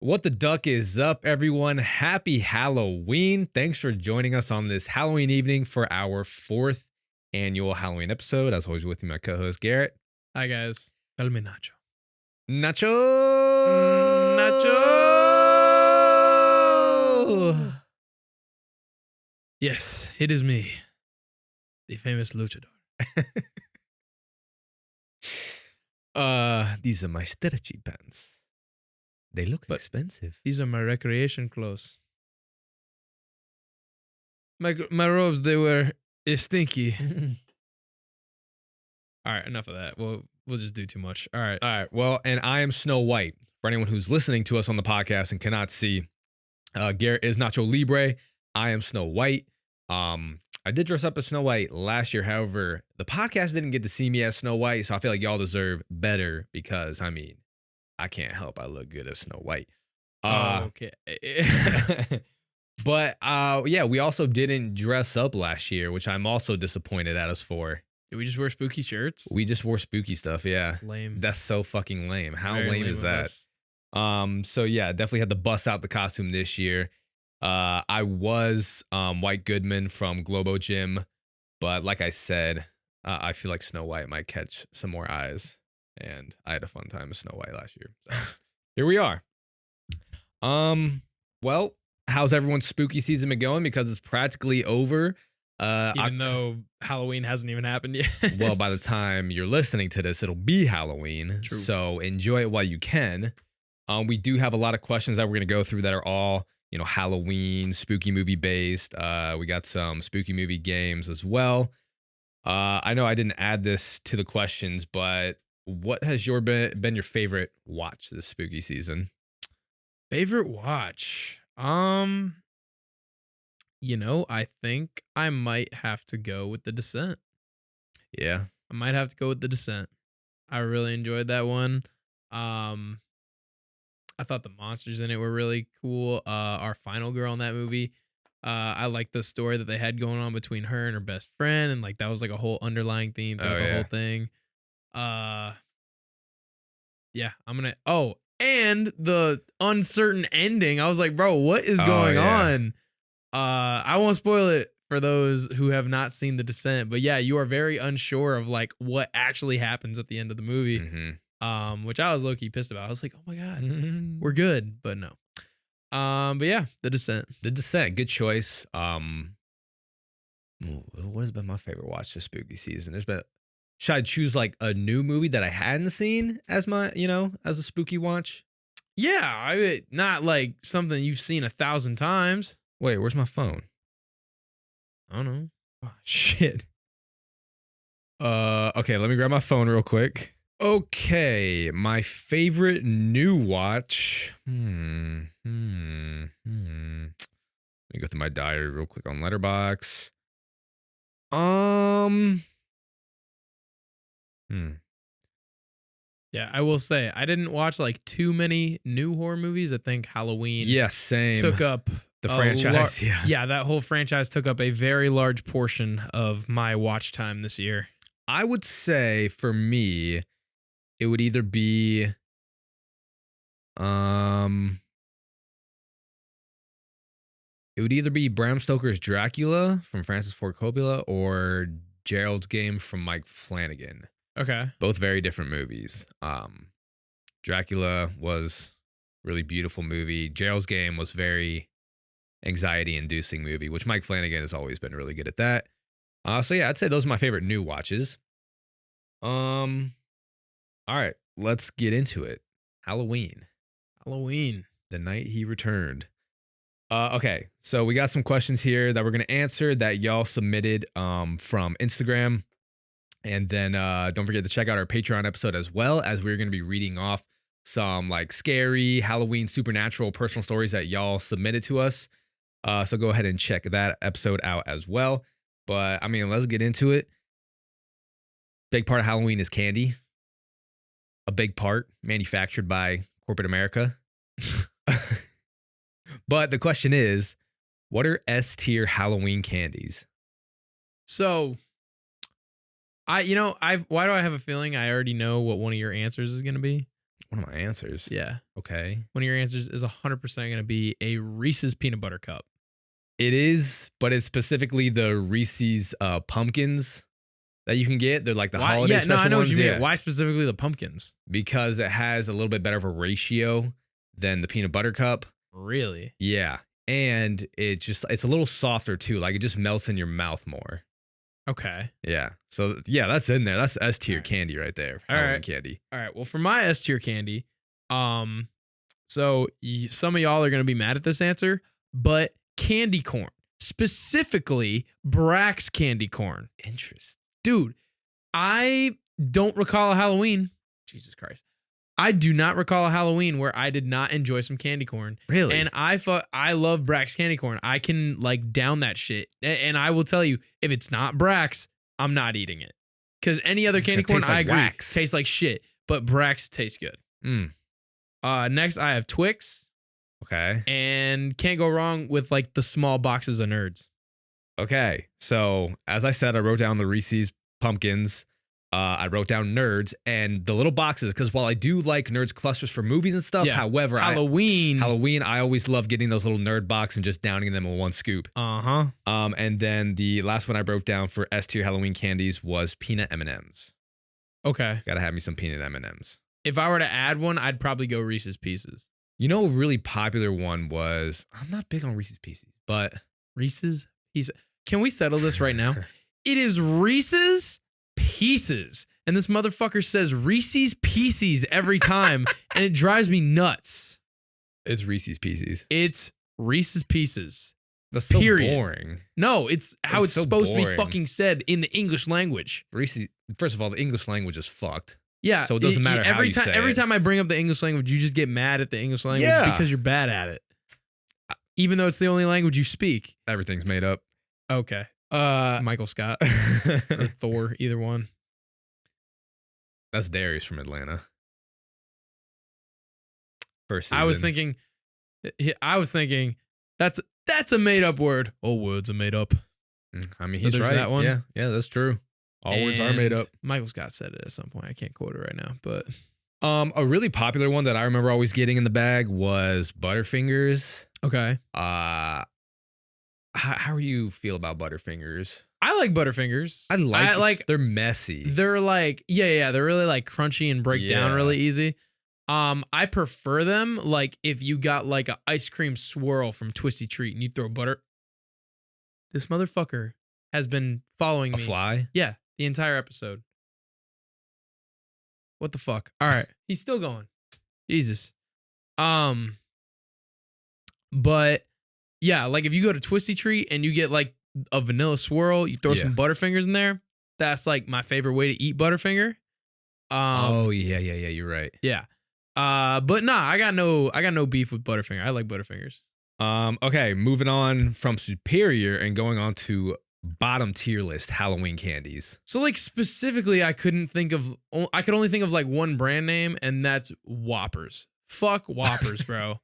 What the duck is up, everyone? Happy Halloween. Thanks for joining us on this Halloween evening for our fourth annual Halloween episode. As always, with me, my co host, Garrett. Hi, guys. Tell me Nacho. Nacho! Nacho! Yes, it is me, the famous luchador. These are my stretchy pants. They look But- expensive. These are my recreation clothes. My robes, they were stinky. All right, enough of that. We'll just do too much. All right. All right. Well, and I am Snow White. For anyone who's listening to us on the podcast and cannot see, Garrett is Nacho Libre. I am Snow White. I did dress up as Snow White last year. However, the podcast didn't get to see me as Snow White, so I feel like y'all deserve better because, I mean, I can't help I look good as Snow White. Okay. But yeah, we also didn't dress up last year, which I'm also disappointed at us for. Did we just wear spooky shirts? We just wore spooky stuff, yeah. Lame. That's so fucking lame. How Very lame is of that? us. So yeah, definitely had to bust out the costume this year. I was White Goodman from Globo Gym, but like I said, I feel like Snow White might catch some more eyes, and I had a fun time as Snow White last year. So here we are. Well, how's everyone's spooky season been going? Because it's practically over. Even though Halloween hasn't even happened yet. Well, by the time you're listening to this, it'll be Halloween. True. So enjoy it while you can. We do have a lot of questions that we're going to go through that are all, Halloween, spooky movie based. We got some spooky movie games as well. I know I didn't add this to the questions, but what has been your favorite watch this spooky season? Favorite watch? I think I might have to go with The Descent. Yeah. I might have to go with The Descent. I really enjoyed that one. I thought the monsters in it were really cool. Our final girl in that movie, I liked the story that they had going on between her and her best friend, and like that was like a whole underlying theme throughout the whole thing. Yeah, I'm gonna. Oh, and the uncertain ending. I was like, bro, what is going on? I won't spoil it for those who have not seen The Descent, but yeah, you are very unsure of like what actually happens at the end of the movie. Mm-hmm. Which I was low-key pissed about. I was like, oh my God, we're good, but no. But yeah, The Descent. The Descent, good choice. What has been my favorite watch this spooky season? Should I choose like a new movie that I hadn't seen as my, as a spooky watch? Yeah, not like something you've seen 1,000 times. Wait, where's my phone? I don't know. Oh, shit. Okay, let me grab my phone real quick. Okay, my favorite new watch. Let me go through my diary real quick on Letterboxd. Yeah, I will say I didn't watch like too many new horror movies. I think Halloween Same. took up the franchise. Yeah, that whole franchise took up a very large portion of my watch time this year. I would say for me, it would either be Bram Stoker's Dracula from Francis Ford Coppola or Gerald's Game from Mike Flanagan. Okay. Both very different movies. Dracula was a really beautiful movie. Gerald's Game was very anxiety-inducing movie, which Mike Flanagan has always been really good at that. So yeah, I'd say those are my favorite new watches. All right, let's get into it. Halloween, the night he returned. Okay, so we got some questions here that we're gonna answer that y'all submitted from Instagram, and then don't forget to check out our Patreon episode as well, as we're gonna be reading off some like scary Halloween supernatural personal stories that y'all submitted to us. So go ahead and check that episode out as well. But I mean, let's get into it. Big part of Halloween is candy. A big part manufactured by corporate America. But the question is, what are S-tier Halloween candies? So, why do I have a feeling I already know what one of your answers is going to be? One of my answers. Yeah. Okay. One of your answers is 100% going to be a Reese's peanut butter cup. It is, but it's specifically the Reese's pumpkins that you can get. They're like the holiday Yeah, special no, I know ones. what you mean. Yeah. Why specifically the pumpkins? Because it has a little bit better of a ratio than the peanut butter cup. Really? Yeah. And it's a little softer too. Like it just melts in your mouth more. Okay. Yeah. So yeah, that's in there. That's S tier All right. candy right there. All Halloween right. candy. All right. Well, for my S tier candy, so some of y'all are going to be mad at this answer, but candy corn, specifically Brax candy corn. Interesting. Dude, I don't recall a Halloween. Jesus Christ. I do not recall a Halloween where I did not enjoy some candy corn. Really? And I love Brax candy corn. I can like down that shit. And I will tell you, if it's not Brax, I'm not eating it. Because any other candy corn, tastes like I agree, wax. tastes like shit. But Brax tastes good. Mm. Next, I have Twix. Okay. And can't go wrong with like the small boxes of Nerds. Okay. So as I said, I wrote down the Reese's pumpkins. I wrote down Nerds and the little boxes because while I do like Nerds clusters for movies and stuff, Yeah. however, Halloween. I always love getting those little Nerd box and just downing them in one scoop. Uh-huh. And then the last one I wrote down for S tier Halloween candies was peanut M&Ms. Okay. Gotta have me some peanut M&Ms. If I were to add one, I'd probably go Reese's Pieces. You know, a really popular one was, I'm not big on Reese's Pieces, but Reese's Pieces. Can we settle this right now? It is Reese's Pieces. And this motherfucker says Reese's Pieces every time. And it drives me nuts. it's Reese's Pieces. It's Reese's Pieces. That's so Period. boring. No, it's how It's it's so supposed to be boring. fucking said in the English language. Reese's, first of all, the English language is fucked. Yeah. So it doesn't matter how every you time, say every it. time I bring up the English language, you just get mad at the English language Yeah. because you're bad at it. Even though it's the only language you speak. Everything's made up. Okay. Uh, Michael Scott or Thor, either one. That's Darius from Atlanta. First season. I was thinking that's a made up word. All words are made up. I mean, So he's there's right. that one. Yeah, that's true. All words are made And up. Michael Scott said it at some point. I can't quote it right now, but A really popular one that I remember always getting in the bag was Butterfingers. okay. How do you feel about Butterfingers? I like Butterfingers. I like like they're messy. they're like yeah, they're really like crunchy and break down Yeah. really easy. I prefer them like if you got like an ice cream swirl from Twisty Treat and you throw butter. This motherfucker has been following A me. fly? Yeah, the entire episode. What the fuck? All right, he's still going. Jesus. But yeah, like if you go to Twisty Treat and you get like a vanilla swirl, you throw Yeah. some Butterfingers in there. That's like my favorite way to eat Butterfinger. Oh yeah, you're right. Yeah. But nah, I got no beef with Butterfinger. I like Butterfingers. Okay, moving on from superior and going on to bottom tier list Halloween candies. So like specifically, I could only think of like one brand name, and that's Whoppers. Fuck Whoppers, bro.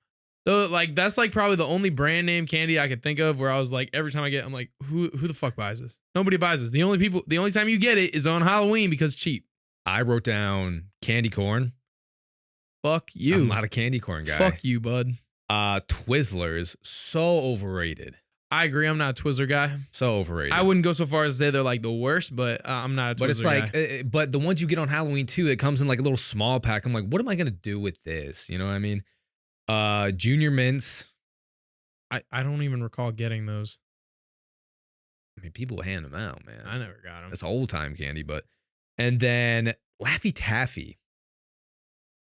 So like that's like probably the only brand name candy I could think of where I was like every time I get, I'm like, who the fuck buys this? Nobody buys this. The only time you get it is on Halloween because it's cheap. I wrote down candy corn. Fuck you. I'm not a candy corn guy. Fuck you, bud. Twizzlers, so overrated. I agree. I'm not a Twizzler guy. So overrated. I wouldn't go so far as to say they're like the worst, but I'm not a Twizzler But it's like, guy. but the ones you get on Halloween too, it comes in like a little small pack. I'm like, what am I gonna do with this? You know what I mean? Junior mints. I don't even recall getting those. I mean, people hand them out, man. I never got them. That's old time candy, but and then Laffy Taffy.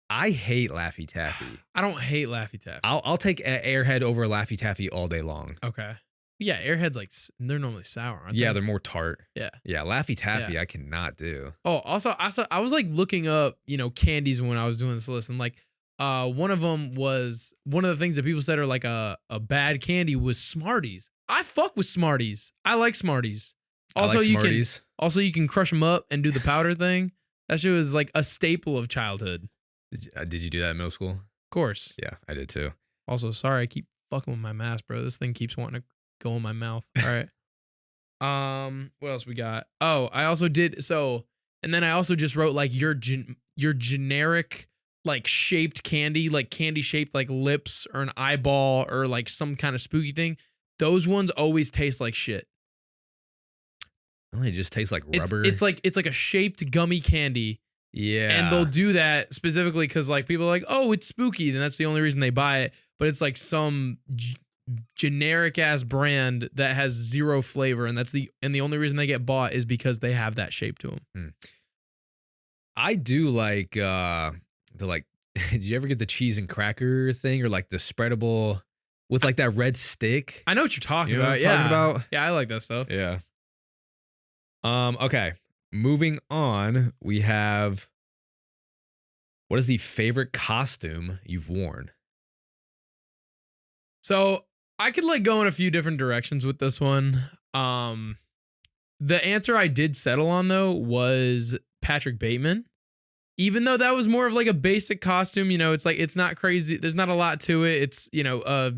I hate Laffy Taffy. I don't hate Laffy Taffy. I'll take Airhead over Laffy Taffy all day long. Okay. Yeah, Airheads like they're normally sour, aren't Yeah, they? they're more tart. Yeah. Yeah, Laffy Taffy I cannot do. Oh, also I was like looking up, candies when I was doing this list, and like one of them was one of the things that people said are like a bad candy was Smarties. I fuck with Smarties. I like Smarties. Also, I like you Smarties. you can crush them up and do the powder thing. That shit was like a staple of childhood. Did you do that in middle school? Of course. Yeah, I did too. Also, sorry, I keep fucking with my mask, bro. This thing keeps wanting to go in my mouth. All right. What else we got? Oh, I also did so, and then I also just wrote like your generic like shaped candy, like candy shaped like lips or an eyeball or like some kind of spooky thing, those ones always taste like shit. It just tastes like It's rubber. it's like a shaped gummy candy. Yeah. And they'll do that specifically because like people are like, oh, it's spooky. Then that's the only reason they buy it. But it's like some generic ass brand that has zero flavor. And the only reason they get bought is because they have that shape to them. I do like the like, did you ever get the cheese and cracker thing or like the spreadable with like that red stick? I know what you're talking You know about. what I'm talking about? Yeah, I like that stuff. Yeah. Okay. Moving on, we have, what is the favorite costume you've worn? So I could like go in a few different directions with this one. The answer I did settle on though was Patrick Bateman. Even though that was more of like a basic costume, you know, it's like it's not crazy. There's not a lot to it. It's, you know,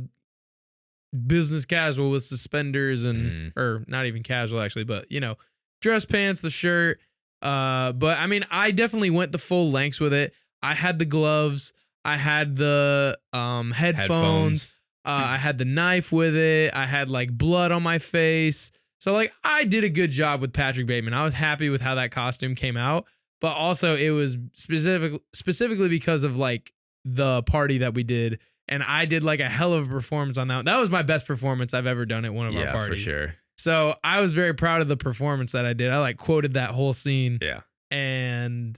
business casual with suspenders and or not even casual actually, but you know, dress pants, the shirt. But I mean, I definitely went the full lengths with it. I had the gloves, I had the headphones. I had the knife with it. I had like blood on my face. So like I did a good job with Patrick Bateman. I was happy with how that costume came out, but also it was specifically because of like the party that we did. And I did like a hell of a performance on that. That was my best performance I've ever done at one of our parties. Yeah, for sure. So I was very proud of the performance that I did. I like quoted that whole scene. Yeah. And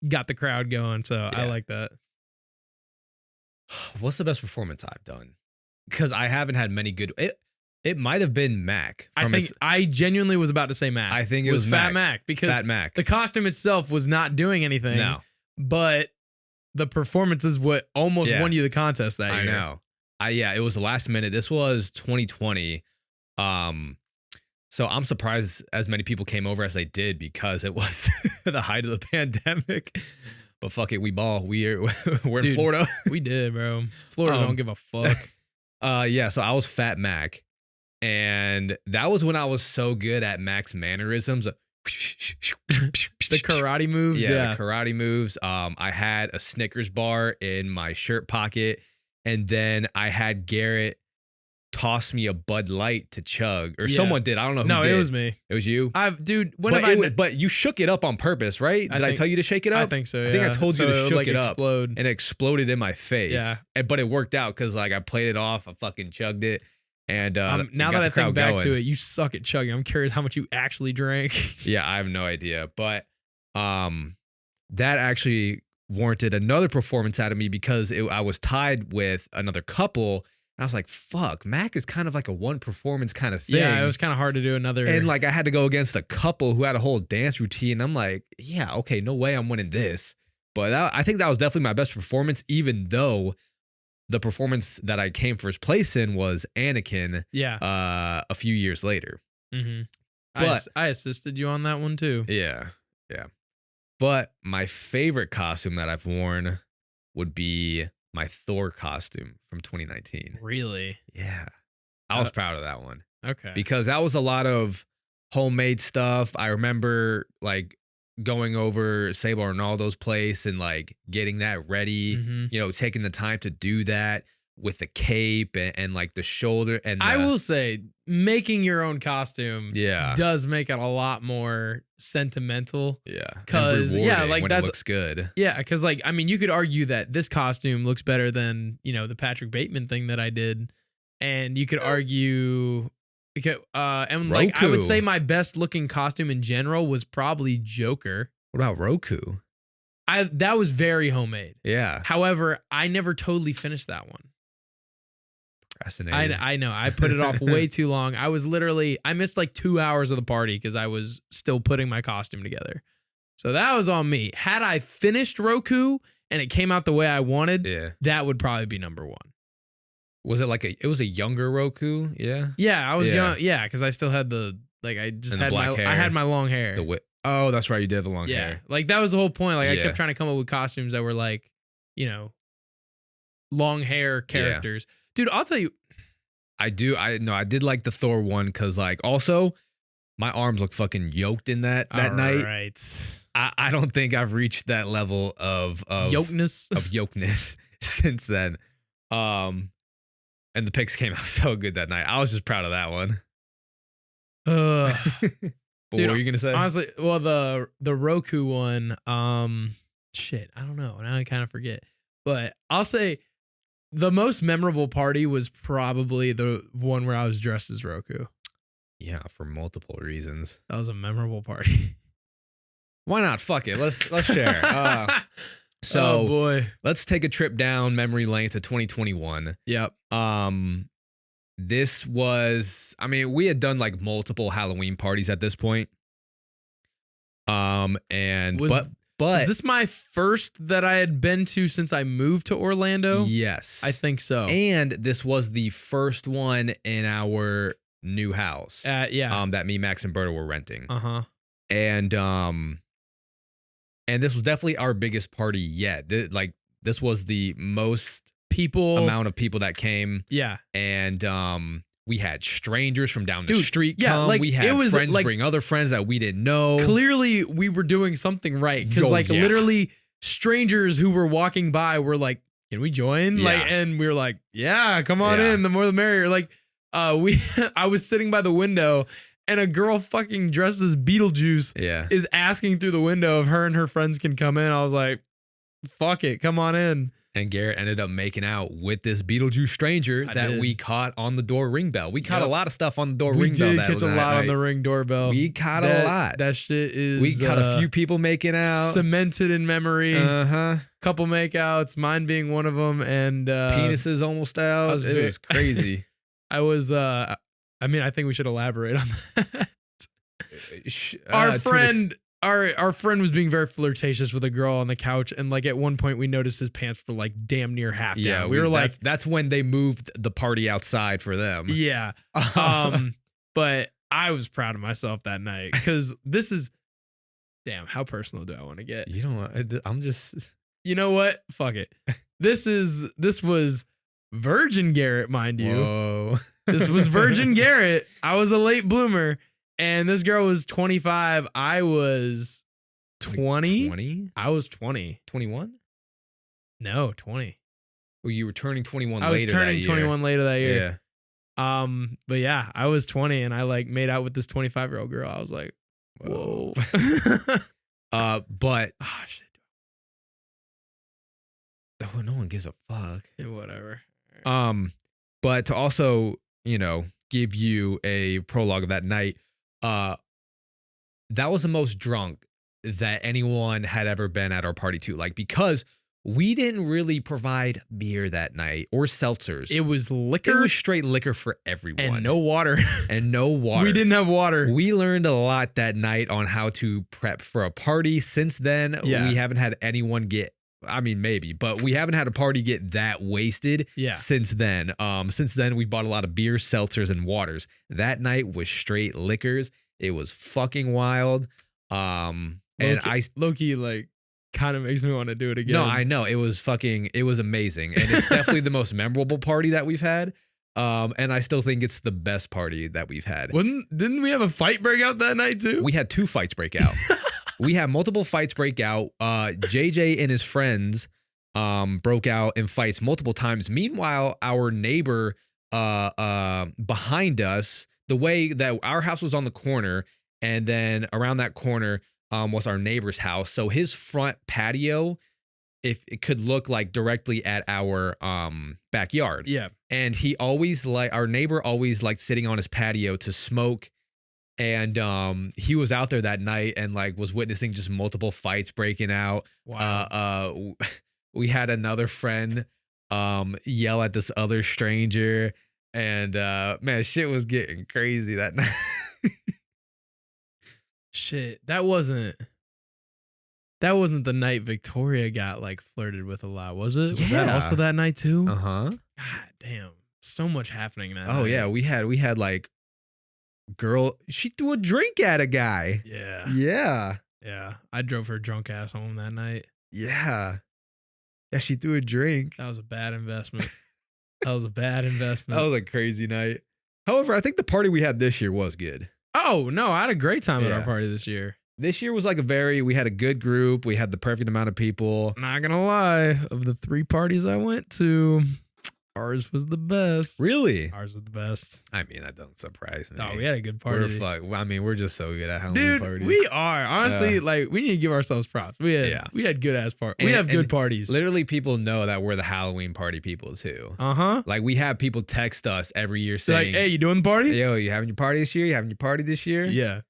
got the crowd going. So I like that. What's the best performance I've done? Because I haven't had many good. It might have been Mac. I genuinely was about to say Mac. I think it was Fat Mac because Fat Mac. the costume itself was not doing anything. No. But the performance is what almost won you the contest that year. I know. It was the last minute. This was 2020. So I'm surprised as many people came over as they did because it was the height of the pandemic. But fuck it, we ball. We're in Florida. We did, bro. Florida don't give a fuck. So I was Fat Mac. And that was when I was so good at Mac's mannerisms. The karate moves. Yeah, the karate moves. I had a Snickers bar in my shirt pocket. And then I had Garrett toss me a Bud Light to chug. Or someone did. I don't know who did. No, it was me. It was you? But you shook it up on purpose, right? Did I tell you to shake it up? I think so, yeah. I think I told you to shook it up. Explode. And it exploded in my face. Yeah. But it worked out because like I played it off. I fucking chugged it. And now that I think back to it, you suck at chugging. I'm curious how much you actually drank. Yeah, I have no idea. But that actually warranted another performance out of me because I was tied with another couple. And I was like, fuck, Mac is kind of like a one performance kind of thing. Yeah, it was kind of hard to do another. And like I had to go against a couple who had a whole dance routine. I'm like, yeah, okay, no way I'm winning this. But I think that was definitely my best performance, even though the performance that I came first place in was Anakin. Yeah. A few years later. Mm-hmm. But I assisted you on that one too. Yeah. Yeah. But my favorite costume that I've worn would be my Thor costume from 2019. Really? Yeah. I was proud of that one. Okay. Because that was a lot of homemade stuff. I remember like going over Sable Arnaldo's place and like getting that ready, you know, taking the time to do that with the cape and like the shoulder. And I will say making your own costume does make it a lot more sentimental. Yeah. Cause like when that looks good. Yeah. Cause like, I mean, you could argue that this costume looks better than, you know, the Patrick Bateman thing that I did. And you could argue, and like, I would say my best looking costume in general was probably Joker. What about Roku? That was very homemade. Yeah. However, I never totally finished that one. Fascinating. I know. I put it off way too long. I missed like 2 hours of the party because I was still putting my costume together. So that was on me. Had I finished Roku and it came out the way I wanted, that would probably be number one. Was it like it was a younger Roku? Yeah. Yeah, I was young. Yeah, because I still had I had my long hair. Oh, that's right. You did have the long hair. Like that was the whole point. Like I kept trying to come up with costumes that were like, you know, long hair characters. Yeah. Dude, I'll tell you. I did like the Thor one because like also my arms look fucking yoked in that night. Right. I don't think I've reached that level of yokeness since then. And the picks came out so good that night. I was just proud of that one. But Dude, what were you gonna say? Honestly, well, the Roku one, shit, I don't know. Now I kind of forget. But I'll say the most memorable party was probably the one where I was dressed as Roku. Yeah, for multiple reasons. That was a memorable party. Why not? Fuck it. Let's share. So oh boy, let's take a trip down memory lane to 2021. Yep. This was, I mean, we had done like multiple Halloween parties at this point. And was this my first that I had been to since I moved to Orlando? Yes, I think so. And this was the first one in our new house. Yeah. That me, Max, and Berta were renting. Uh-huh. And this was definitely our biggest party yet. This was the most amount of people that came. Yeah. And we had strangers from down the street come. Yeah, like, we had friends bring other friends that we didn't know. Clearly, we were doing something right. Because literally strangers who were walking by were like, can we join? Yeah. Like, and we were like, yeah, come on in. The more the merrier. Like, I was sitting by the window and a girl fucking dressed as Beetlejuice is asking through the window if her and her friends can come in. I was like, fuck it, come on in. And Garrett ended up making out with this Beetlejuice stranger that we caught on the door ring bell. We caught a lot of stuff on the door ring bell. We did catch a lot on the ring doorbell. We caught a lot. That shit is... We caught a few people making out. Cemented in memory. Uh-huh. Couple makeouts, mine being one of them. And penises almost out. It was crazy. I was... I think we should elaborate on that. Our friend was being very flirtatious with a girl on the couch, and like at one point we noticed his pants were like damn near half down. Yeah, we were like, that's when they moved the party outside for them. Yeah. But I was proud of myself that night because this is, damn, how personal do I want to get? You don't. I'm just. You know what? Fuck it. This was Virgin Garrett, mind you. Whoa. This was Virgin Garrett. I was a late bloomer. And this girl was 25. I was 20. 20? I was 20. 21? No, 20. Well, you were turning 21 later. I was turning 21 later that year. Yeah. But yeah, I was 20 and I like made out with this 25-year-old girl. I was like, whoa. But oh shit. Oh, no one gives a fuck. Yeah, whatever. But to also, give you a prologue of that night. That was the most drunk that anyone had ever been at our party too. Like, because we didn't really provide beer that night or seltzers. It was liquor. It was straight liquor for everyone. And no water. We didn't have water. We learned a lot that night on how to prep for a party. Since then, we haven't had anyone get, I mean, maybe, but we haven't had a party get that wasted since then. Since then, we bought a lot of beer, seltzers, and waters. That night was straight liquors. It was fucking wild. Loki, like, kind of makes me want to do it again. No, I know. It was amazing. And it's definitely the most memorable party that we've had. And I still think it's the best party that we've had. Didn't we have a fight break out that night too? We had 2 fights break out. We had multiple fights break out. JJ and his friends broke out in fights multiple times. Meanwhile, our neighbor behind us, the way that our house was on the corner, and then around that corner was our neighbor's house. So his front patio, if it could look like directly at our backyard. Yeah. And our neighbor always liked sitting on his patio to smoke. And he was out there that night and like was witnessing just multiple fights breaking out. Wow. We had another friend yell at this other stranger, and man, shit was getting crazy that night. Shit, that wasn't the night Victoria got like flirted with a lot, was it? Was that also that night too? Uh-huh. God damn. So much happening that night. Oh yeah, we had like girl, she threw a drink at a guy. Yeah. Yeah. Yeah. I drove her drunk ass home that night. Yeah. Yeah, she threw a drink. That was a bad investment. That was a crazy night. However, I think the party we had this year was good. Oh, no, I had a great time at our party this year. this year was like we had a good group. We had the perfect amount of people. Not gonna lie, of the 3 parties I went to, ours was the best. Really? Ours was the best. I mean, that don't surprise me. Oh, we had a good party. We're just so good at Halloween Dude, parties. we are. Honestly, like, we need to give ourselves props. We had good ass parties. We have good parties. Literally, people know that we're the Halloween party people too. Like, we have people text us every year saying, like, hey, you doing the party? Yo, you having your party this year? You having your party this year? Yeah.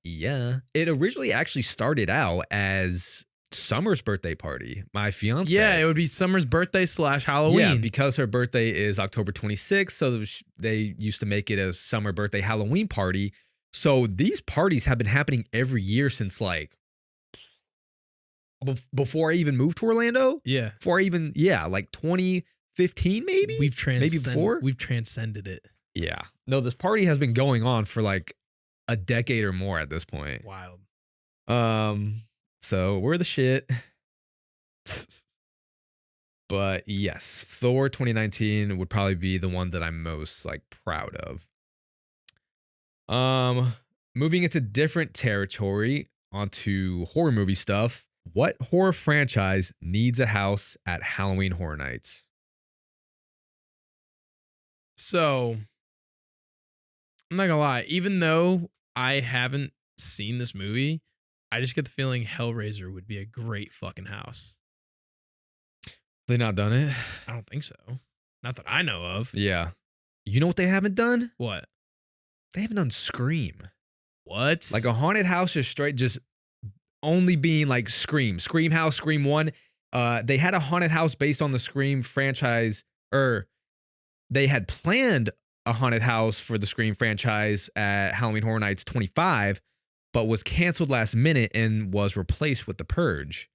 Yeah. It originally actually started out as Summer's birthday party. My fiance. Yeah, it would be Summer's birthday / Halloween. Yeah, because her birthday is October 26th, so they used to make it a summer birthday Halloween party. So these parties have been happening every year since like before I even moved to Orlando. Yeah. Like 2015 maybe? Maybe before? We've transcended it. Yeah. No, this party has been going on for like a decade or more at this point. Wild. So we're the shit. But yes, Thor 2019 would probably be the one that I'm most like proud of. Moving into different territory onto horror movie stuff. What horror franchise needs a house at Halloween Horror Nights? So, I'm not gonna lie, even though I haven't seen this movie, I just get the feeling Hellraiser would be a great fucking house. They not done it? I don't think so. Not that I know of. Yeah. You know what they haven't done? What? They haven't done Scream. What? Like a haunted house just only being like Scream House, Scream 1. They had a haunted house based on the Scream franchise, or they had planned a haunted house for the Scream franchise at Halloween Horror Nights 25, but was canceled last minute and was replaced with The Purge.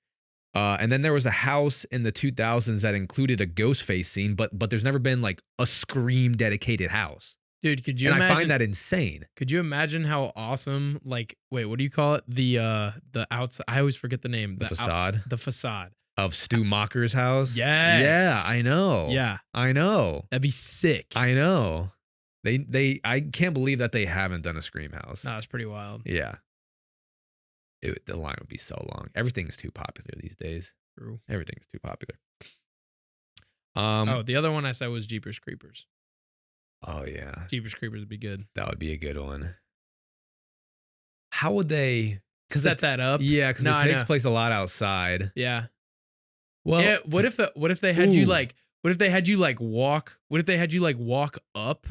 And then there was a house in the 2000s that included a Ghostface scene, but there's never been like a Scream dedicated house. Dude, could you and imagine? I find that insane. Could you imagine how awesome? Like, wait, what do you call it? The outside. I always forget the name. The facade. The facade Of Stu Macher's house. Yes. Yeah, I know. Yeah, I know. that'd be sick. I know. I can't believe that they haven't done a Scream house. No, that's pretty wild. Yeah. The line would be so long. Everything's too popular these days. True. Everything's too popular. The other one I said was Jeepers Creepers. Oh yeah. Jeepers Creepers would be good. That would be a good one. How would they set that up? Yeah, because it takes place a lot outside. Yeah. Well, yeah, what if they had you like walk up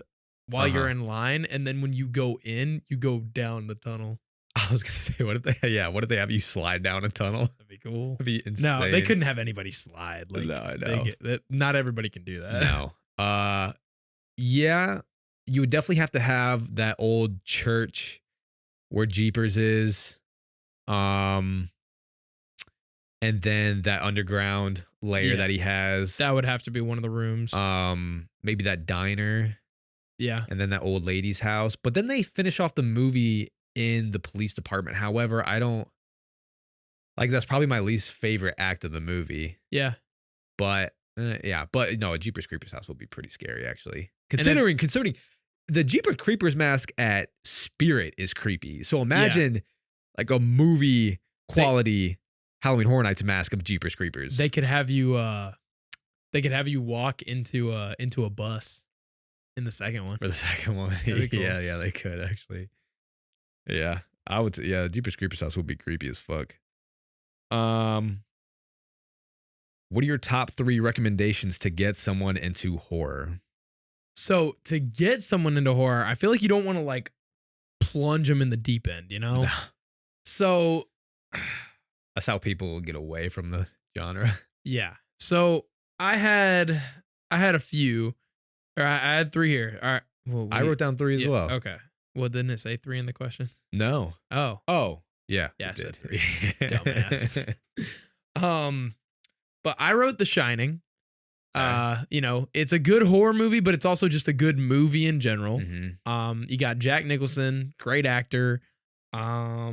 while you're in line, and then when you go in, you go down the tunnel? I was gonna say, what if they have you slide down a tunnel? That'd be cool. That'd be insane. No, they couldn't have anybody slide. Like, no, I know. Not everybody can do that. No. Yeah, you would definitely have to have that old church where Jeepers is. And then that underground layer that he has. That would have to be one of the rooms. Maybe that diner. Yeah. And then that old lady's house. But then they finish off the movie in the police department. However, I don't like, that's probably my least favorite act of the movie. Yeah. But but no, a Jeepers Creepers house would be pretty scary actually. Considering the Jeepers Creepers mask at Spirit is creepy. So imagine like a movie quality Halloween Horror Nights mask of Jeepers Creepers. They could have you walk into a bus in the second one. For the second one. Cool. Yeah, they could actually. Yeah. I would say, yeah, Jeepers Creepers house would be creepy as fuck. What are your top 3 recommendations to get someone into horror? So to get someone into horror, I feel like you don't want to like plunge them in the deep end, you know? So that's how people get away from the genre. Yeah. So I had a few, or I had 3 here. All right. Well, I wrote down 3 as well. Okay. Well, didn't it say 3 in the question? No. Oh. Yeah. Yeah, I said 3. Dumbass. But I wrote The Shining. It's a good horror movie, but it's also just a good movie in general. Mm-hmm. You got Jack Nicholson, great actor. I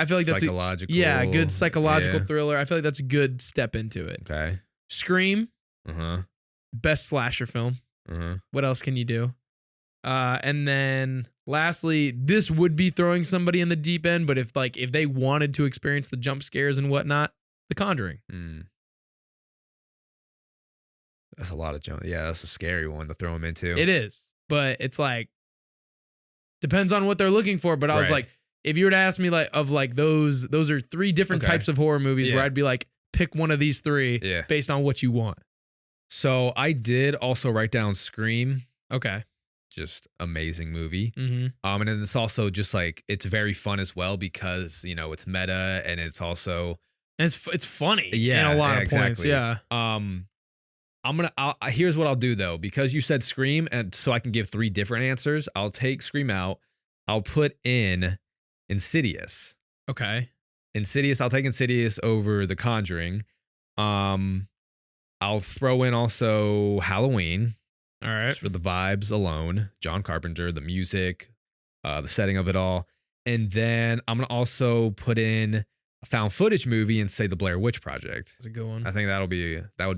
feel like that's good psychological thriller. I feel like that's a good step into it. Okay. Scream. Best slasher film. What else can you do? And then lastly, this would be throwing somebody in the deep end, but if they wanted to experience the jump scares and whatnot, The Conjuring. That's a lot of jump. Yeah, that's a scary one to throw them into. It is, but it's like depends on what they're looking for. But I was like, if you were to ask me those are 3 different types of horror movies where I'd be like, pick one of these 3 based on what you want. So I did also write down Scream. Okay. Just amazing movie. Mm-hmm. And then it's also just like, it's very fun as well because, it's meta and it's also. And it's funny. Yeah. In a lot of points. Yeah. Here's what I'll do though, because you said Scream, and so I can give 3 different answers. I'll take Scream out. I'll put in Insidious. Okay. I'll take Insidious over The Conjuring. I'll throw in also Halloween. All right. Just for the vibes alone. John Carpenter, the music, the setting of it all. And then I'm going to also put in a found footage movie and say The Blair Witch Project. That's a good one. I think that would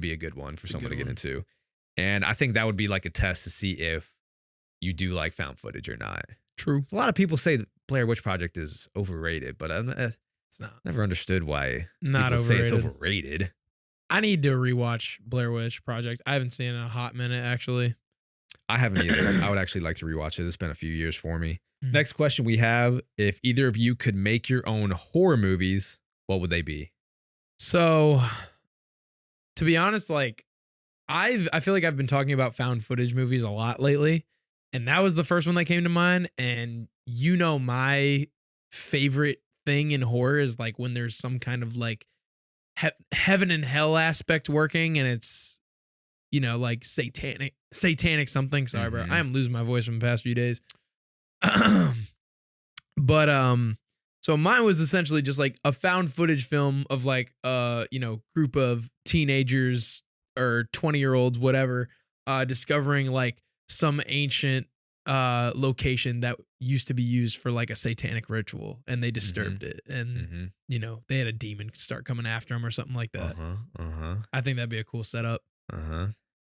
be a good one for someone to get into. And I think that would be like a test to see if you do like found footage or not. True. A lot of people say the Blair Witch Project is overrated, but it's not. Never understood why not people overrated. say it's overrated. I need to rewatch Blair Witch Project. I haven't seen it in a hot minute, actually. I haven't either. I would actually like to rewatch it. It's been a few years for me. Next question we have, if either of you could make your own horror movies, what would they be? So, to be honest, I feel like I've been talking about found footage movies a lot lately, and that was the first one that came to mind. And my favorite thing in horror is like when there's some kind of like heaven and hell aspect working, and it's like satanic something. Sorry, bro. I am losing my voice from the past few days. But so mine was essentially just like a found footage film of like group of teenagers or 20-year-olds, whatever, discovering like some ancient location that used to be used for like a satanic ritual, and they disturbed it, and they had a demon start coming after them or something like that. I think that'd be a cool setup.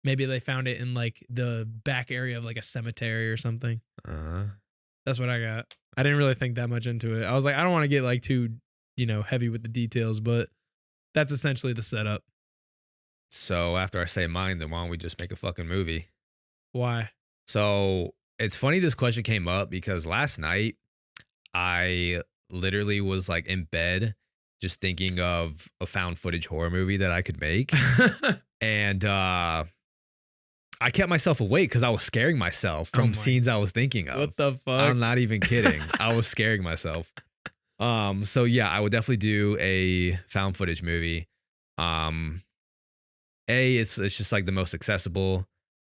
Maybe they found it in like the back area of like a cemetery or something. That's what I got. I didn't really think that much into it. I was like, I don't want to get like too, heavy with the details, but that's essentially the setup. So after I say mine, then why don't we just make a fucking movie? Why? So it's funny this question came up because last night I literally was like in bed just thinking of a found footage horror movie that I could make. And I kept myself awake because I was scaring myself from scenes I was thinking of. What the fuck? I'm not even kidding. I was scaring myself. So yeah, I would definitely do a found footage movie. It's just like the most accessible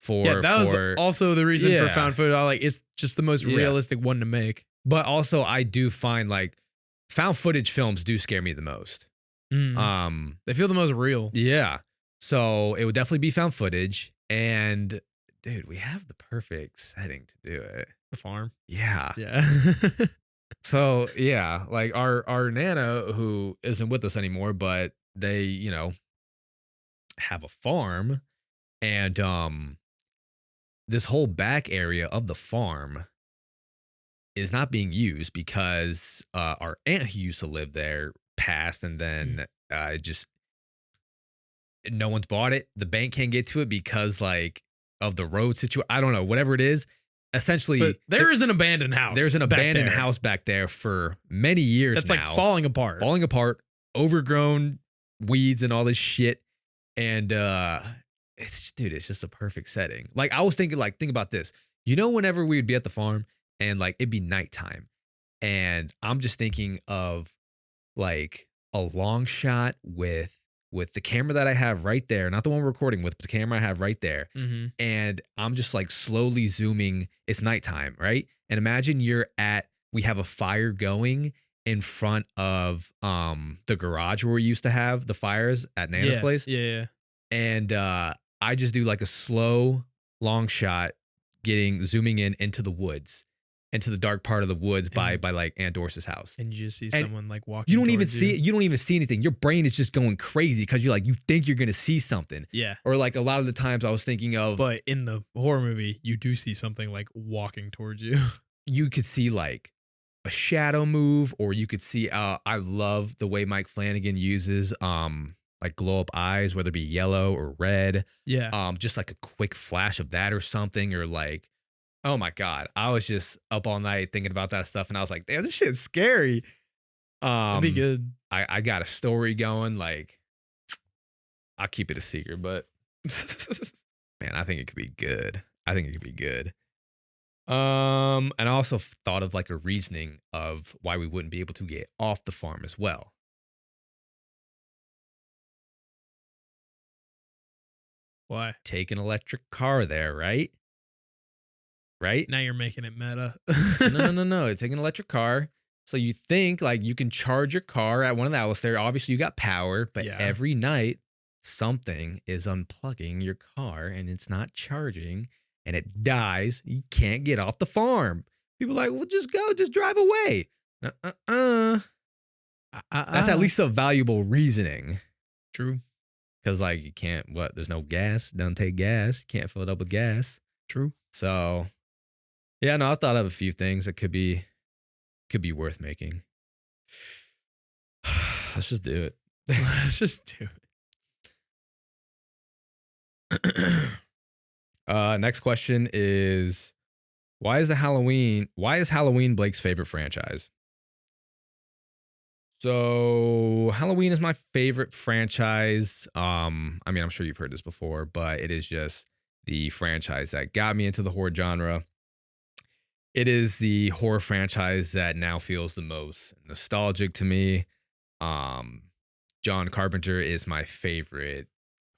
for that was also the reason for found footage. It's just the most realistic one to make. But also I do find like found footage films do scare me the most. They feel the most real. Yeah. So it would definitely be found footage. And dude, we have the perfect setting to do it. The farm. Yeah. Yeah. So yeah, like our Nana, who isn't with us anymore, but they, have a farm, and this whole back area of the farm is not being used because our aunt who used to live there passed, and then no one's bought it. The bank can't get to it because like of the road situation. I don't know, whatever it is. Essentially, but there is an abandoned house. There's an abandoned house back there for many years that's now. Like falling apart, overgrown weeds and all this shit. And it's just a perfect setting. Like I was thinking, think about this. Whenever we would be at the farm and like it'd be nighttime, and I'm just thinking of like a long shot with the camera that I have right there, not the one we're recording with, but the camera I have right there. And I'm just like slowly zooming. It's nighttime, right? And imagine we have a fire going in front of the garage where we used to have the fires at Nana's place. Yeah. And I just do like a slow, long shot, zooming into the woods, into the dark part of the woods by like Aunt Doris's house. And you just see someone like walking. You don't even see it. You don't even see anything. Your brain is just going crazy because you think you're gonna see something. Yeah. Or like a lot of the times I was thinking of. But in the horror movie, you do see something like walking towards you. you could see like a shadow move, or you could see I love the way Mike Flanagan uses like glow up eyes, whether it be yellow or red. Yeah. Just like a quick flash of that or something, or like, oh my God, I was just up all night thinking about that stuff, and I was like, damn, this shit's scary. That'd be good. I got a story going, like I'll keep it a secret, but man, I think it could be good. I think it could be good. And I also thought of like a reasoning of why we wouldn't be able to get off the farm as well. Why? Take an electric car there, right? Right? Now you're making it meta. No. Take an electric car. So you think like you can charge your car at one of the outlets there. Obviously, you got power, but Yeah. every night something is unplugging your car and it's not charging and it dies. You can't get off the farm. People are like, well, just go, just drive away. That's at least a valuable reasoning. True. Because like you can't, there's no gas. Don't take gas. You can't fill it up with gas. True. So yeah, no, I thought of a few things that could be worth making. Let's just do it. Let's just do it. Next question is, why is Halloween Blake's favorite franchise? So Halloween is my favorite franchise. I mean, I'm sure you've heard this before, but it is just the franchise that got me into the horror genre. It is the horror franchise that now feels the most nostalgic to me. John Carpenter is my favorite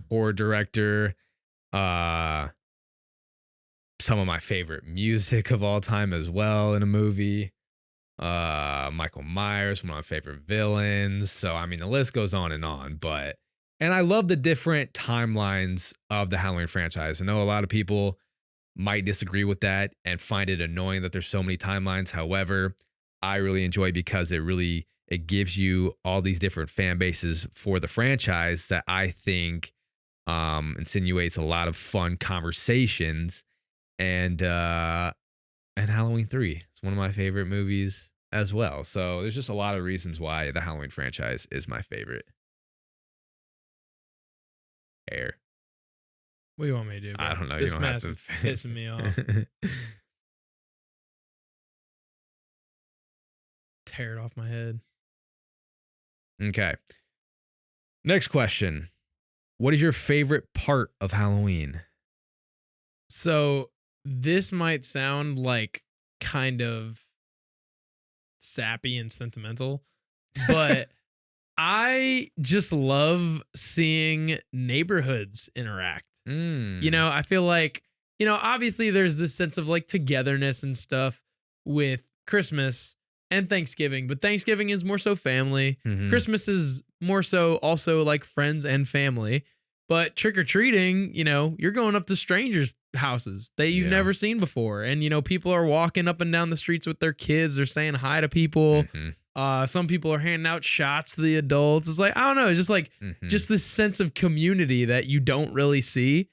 horror director. Some of my favorite music of all time as well in a movie. Michael Myers, one of my favorite villains. So, I mean, the list goes on, and I love the different timelines of the Halloween franchise. I know a lot of people might disagree with that and find it annoying that there's so many timelines. However, I really enjoy because it gives you all these different fan bases for the franchise that I think insinuates a lot of fun conversations. And Halloween 3, it's one of my favorite movies as well. So there's just a lot of reasons why the Halloween franchise is my favorite. Hair. What do you want me to do, bro? I don't know. This you don't mess have is to pissing me off. Tear it off my head. Okay. Next question. What is your favorite part of Halloween? So this might sound like kind of sappy and sentimental, but I just love seeing neighborhoods interact. You know, I feel like, you know, obviously there's this sense of like togetherness and stuff with Christmas and Thanksgiving, but Thanksgiving is more so family. Mhm. Christmas is more so also like friends and family. But trick-or-treating, you know, you're going up to strangers' houses that you've never seen before. And, you know, people are walking up and down the streets with their kids. They're saying hi to people. Some people are handing out shots to the adults. It's like, I don't know, just like just this sense of community that you don't really see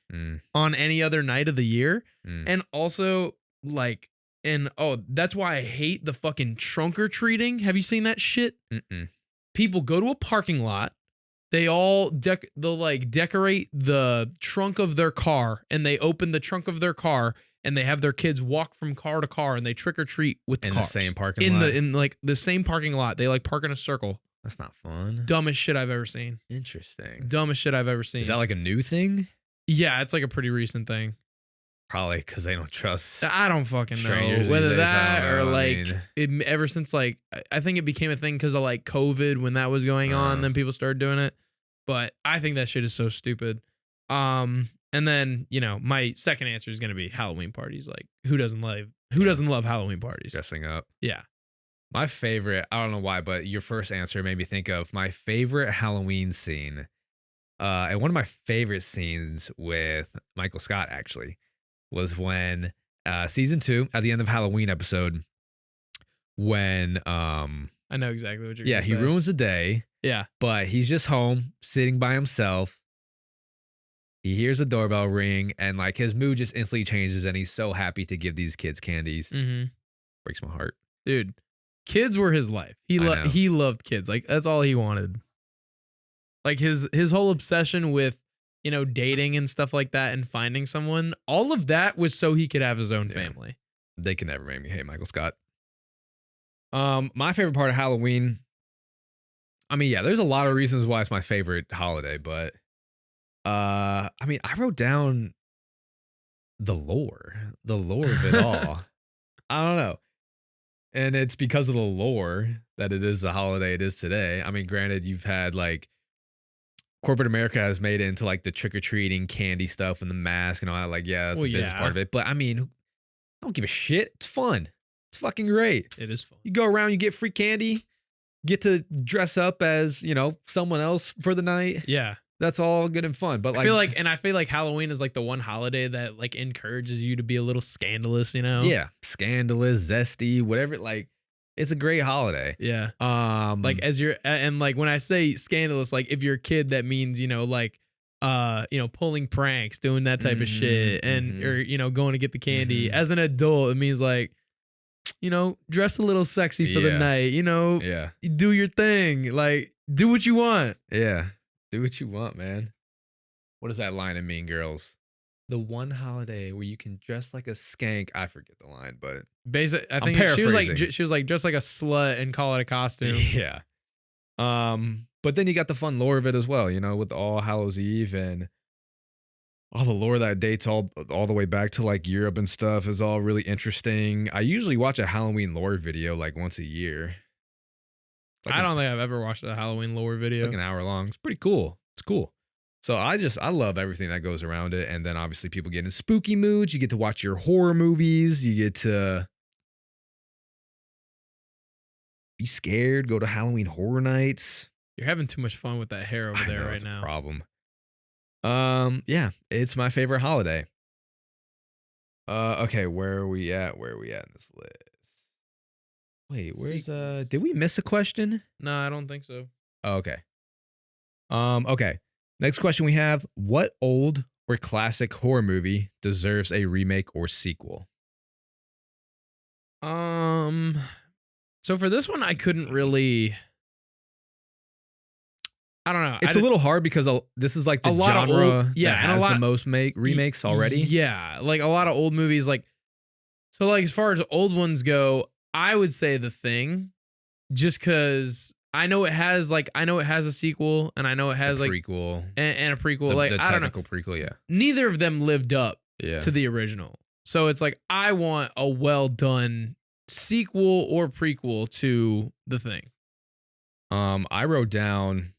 on any other night of the year. And also like, that's why I hate the fucking trunk-or-treating. Have you seen that shit? People go to a parking lot. They all they'll like decorate the trunk of their car, and they open the trunk of their car, and they have their kids walk from car to car, and they trick or treat with the cars. The same parking lot. In like the same parking lot. They like park in a circle. That's not fun. Dumbest shit I've ever seen. Interesting. Dumbest shit I've ever seen. Is that like a new thing? Yeah, it's like a pretty recent thing. Probably because they don't trust. I don't fucking strangers know whether these days. that I or don't know. like ever since like I think it became a thing because of like COVID when that was going on. Then people started doing it. But I think that shit is so stupid. And then, you know, my second answer is going to be Halloween parties. Like, who doesn't love Halloween parties? Dressing up. Yeah. My favorite, I don't know why, but your first answer made me think of my favorite Halloween scene. And one of my favorite scenes with Michael Scott, actually, was when season 2, at the end of Halloween episode, when I know exactly what you're yeah, gonna he say. ruins the day. Yeah. But he's just home, sitting by himself. He hears a doorbell ring, and like his mood just instantly changes, and he's so happy to give these kids candies. Breaks my heart. Dude, kids were his life. I know. He loved kids. Like that's all he wanted. Like his whole obsession with, you know, dating and stuff like that and finding someone, all of that was so he could have his own family. They can never make me hate Michael Scott. My favorite part of Halloween, I mean, yeah, there's a lot of reasons why it's my favorite holiday, but I mean, I wrote down the lore of it all. I don't know. And it's because of the lore that it is the holiday it is today. I mean, granted, you've had like corporate America has made it into like the trick-or-treating candy stuff and the mask and all that. Like, yeah, that's a business part of it. But I mean, I don't give a shit. It's fun. It's fucking great. It is fun. You go around, you get free candy, get to dress up as, you know, someone else for the night. Yeah. That's all good and fun. But I feel like Halloween is like the one holiday that like encourages you to be a little scandalous, you know? Yeah. Scandalous, zesty, whatever. Like, it's a great holiday. Yeah. Like as you're, and like when I say scandalous, like if you're a kid, that means, you know, like, you know, pulling pranks, doing that type of shit and, or, you know, going to get the candy. As an adult, it means like, you know, dress a little sexy for the night, you know, do your thing, like do what you want. Yeah. Do what you want, man. What is that line in Mean Girls? The one holiday where you can dress like a skank. I forget the line, but basically, I think she was like dress like a slut and call it a costume. Yeah. But then you got the fun lore of it as well, you know, with All Hallows Eve and all the lore that dates all the way back to like Europe and stuff is all really interesting. I usually watch a Halloween lore video like once a year. Like I don't think I've ever watched a Halloween lore video. It's like an hour long. It's pretty cool. It's cool. So I love everything that goes around it. And then obviously people get in spooky moods. You get to watch your horror movies. You get to be scared, go to Halloween horror nights. You're having too much fun with that hair over there right now. Problem. Yeah, it's my favorite holiday. Okay, where are we at? Where are we at in this list? Wait, where's did we miss a question? No, I don't think so. Oh, okay. Okay. Next question we have, what old or classic horror movie deserves a remake or sequel? So for this one I couldn't really, I don't know. It's a little hard because this is like the genre that has the most remakes already. Yeah, like a lot of old movies like, so like as far as old ones go, I would say The Thing, just because I know it has a sequel and I know it has like prequel and a prequel. Like the I don't know, technical prequel, yeah. Neither of them lived up Yeah. to the original. So it's like I want a well done sequel or prequel to The Thing. I wrote down,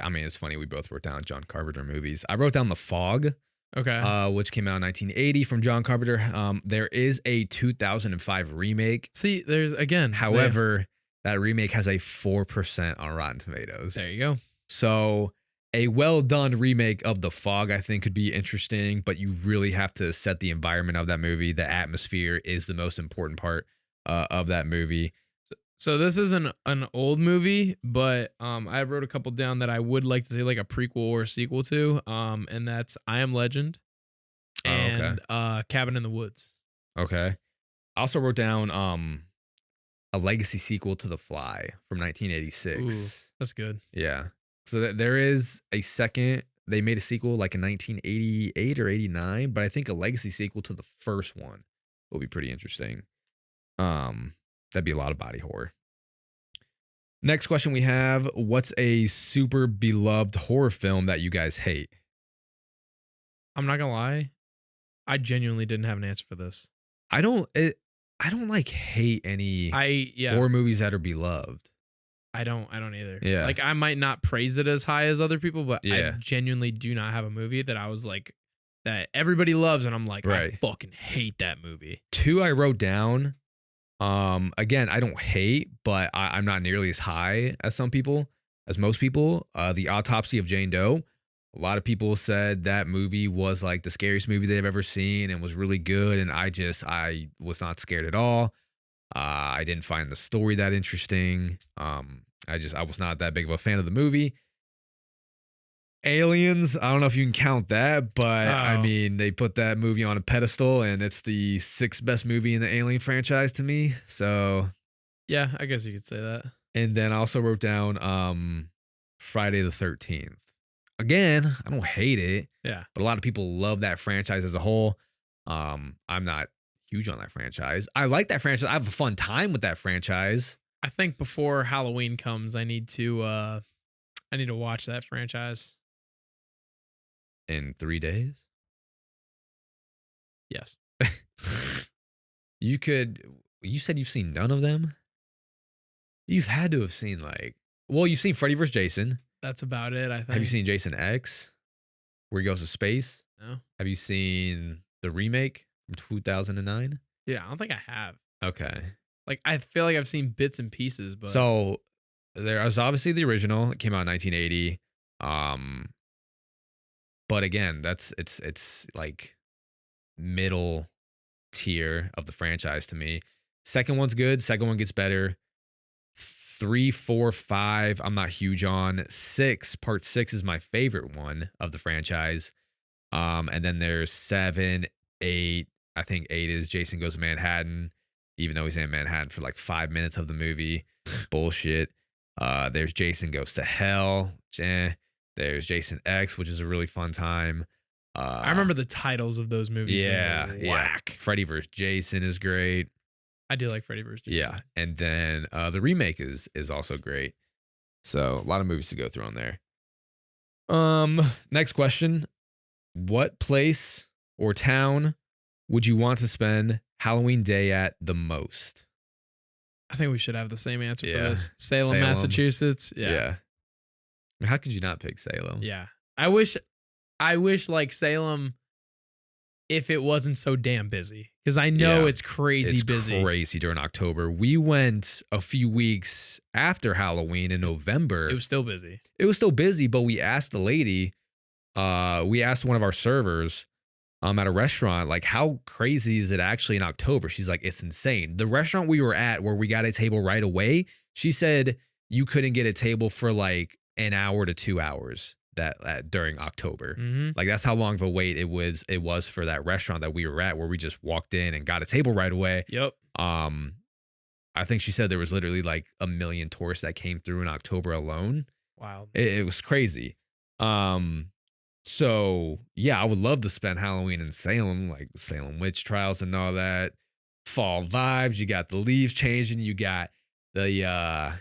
I mean, it's funny, we both wrote down John Carpenter movies. I wrote down The Fog. Okay. Which came out in 1980 from John Carpenter. There is a 2005 remake. See, there's again. However, that remake has a 4% on Rotten Tomatoes. There you go. So a well done remake of The Fog, I think, could be interesting, but you really have to set the environment of that movie. The atmosphere is the most important part of that movie. So this is an old movie, but I wrote a couple down that I would like to see like a prequel or a sequel to, and that's I Am Legend and Cabin in the Woods. Okay. I also wrote down a legacy sequel to The Fly from 1986. Ooh, that's good. Yeah. So there is a second. They made a sequel like in 1988 or 89, but I think a legacy sequel to the first one will be pretty interesting. That'd be a lot of body horror. Next question we have, what's a super beloved horror film that you guys hate? I'm not gonna lie, I genuinely didn't have an answer for this. I don't like hate any horror movies that are beloved. I don't either. Yeah. Like I might not praise it as high as other people, but I genuinely do not have a movie that I was like that everybody loves and I'm like, I fucking hate that movie. 2 I wrote down. Again, I don't hate, but I'm not nearly as high as most people. The Autopsy of Jane Doe. A lot of people said that movie was like the scariest movie they've ever seen and was really good. And I was not scared at all. I didn't find the story that interesting. I was not that big of a fan of the movie. Aliens, I don't know if you can count that, but I Oh. mean, they put that movie on a pedestal and it's the sixth best movie in the Alien franchise to me. So, Yeah, I guess you could say that. and then I also wrote down Friday the 13th. Again, I don't hate it, Yeah. but a lot of people love that franchise as a whole. I'm not huge on that franchise. I like that franchise. I have a fun time with that franchise. I think before Halloween comes, I need to watch that franchise. In 3 days. Yes. You said you've seen none of them? You've had to have seen you've seen Freddy vs. Jason. That's about it, I think. Have you seen Jason X, where he goes to space? No. Have you seen the remake from 2009? Yeah, I don't think I have. Okay. Like, I feel like I've seen bits and pieces, but So there was obviously the original. It came out in 1980. But again, it's like middle tier of the franchise to me. Second one's good. Second one gets better. 3, 4, 5, I'm not huge on. 6, part 6 is my favorite one of the franchise. And then there's 7, 8. I think 8 is Jason Goes to Manhattan, even though he's in Manhattan for like 5 minutes of the movie. Bullshit. There's Jason Goes to Hell. There's Jason X, which is a really fun time. I remember the titles of those movies. Yeah, being yeah. whack. Freddy vs. Jason is great. I do like Freddy vs. Jason. Yeah, and then the remake is also great. So a lot of movies to go through on there. Next question: what place or town would you want to spend Halloween Day at the most? I think we should have the same answer for Yeah. this. Salem, Salem. Massachusetts. Yeah. I mean, how could you not pick Salem? Yeah. I wish like Salem, if it wasn't so damn busy, because I know Yeah. it's crazy It's busy. crazy during October. We went a few weeks after Halloween in November. It was still busy. It was still busy, but we asked the lady, we asked one of our servers at a restaurant, like, how crazy is it actually in October? She's like, it's insane. The restaurant we were at where we got a table right away, she said you couldn't get a table for like an hour to 2 hours during October. Mm-hmm. Like, that's how long of a wait it was for that restaurant that we were at, where we just walked in and got a table right away. Yep. I think she said there was literally like 1 million tourists that came through in October alone. Wow. It was crazy. So yeah, I would love to spend Halloween in Salem, like Salem witch trials and all that. Fall vibes. You got the leaves changing. You got the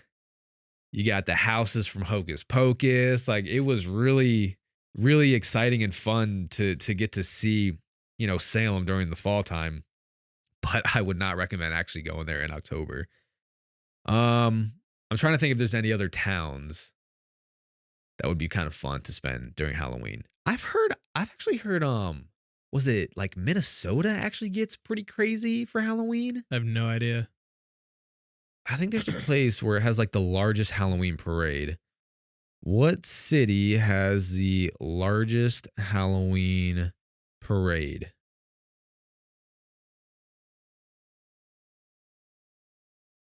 houses from Hocus Pocus. Like, it was really, really exciting and fun to get to see, Salem during the fall time. But I would not recommend actually going there in October. I'm trying to think if there's any other towns that would be kind of fun to spend during Halloween. I've actually heard, was it like Minnesota actually gets pretty crazy for Halloween? I have no idea. I think there's a place where it has like the largest Halloween parade. What city has the largest Halloween parade?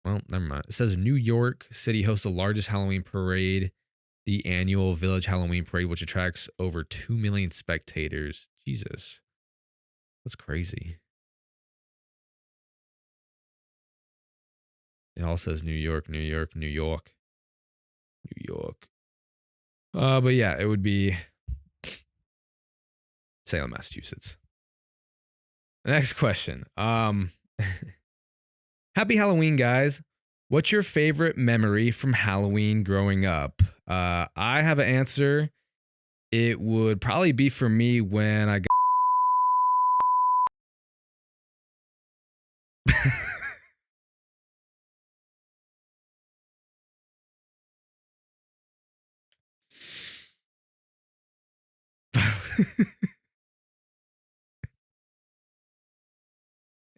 Well, never mind. It says New York City hosts the largest Halloween parade, the annual Village Halloween Parade, which attracts over 2 million spectators. Jesus. That's crazy. It all says New York, New York, New York, New York. But yeah, it would be Salem, Massachusetts. Next question. Happy Halloween, guys. What's your favorite memory from Halloween growing up? I have an answer. It would probably be for me when I got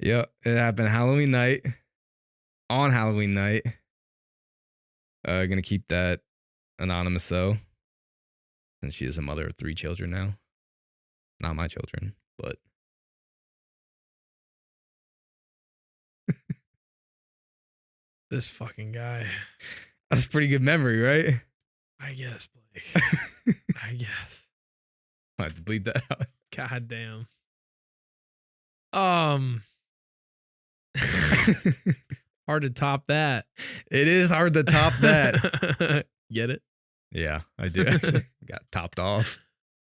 Yep, it happened Halloween night. On Halloween night. Gonna keep that anonymous though. And she is a mother of 3 children now. Not my children, but This fucking guy. that's a pretty good memory, right? I guess, I guess. I have to bleep that out. God damn. Hard to top that. It is hard to top that. Get it? Yeah, I do actually. Got topped off.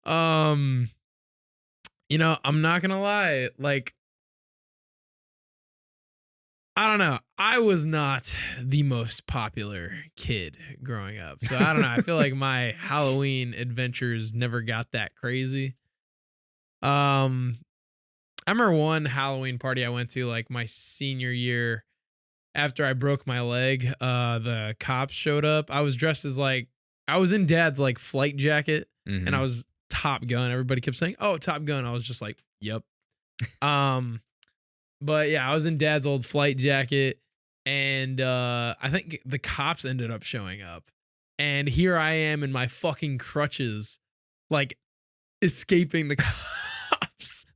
I'm not gonna lie. Like, I don't know. I was not the most popular kid growing up. So I don't know. I feel like my Halloween adventures never got that crazy. I remember one Halloween party I went to like my senior year after I broke my leg. The cops showed up. I was dressed as like, I was in dad's like flight jacket and I was Top Gun. Everybody kept saying, "Oh, Top Gun." I was just like, "Yep." But yeah, I was in dad's old flight jacket and I think the cops ended up showing up. And here I am in my fucking crutches, like escaping the cops.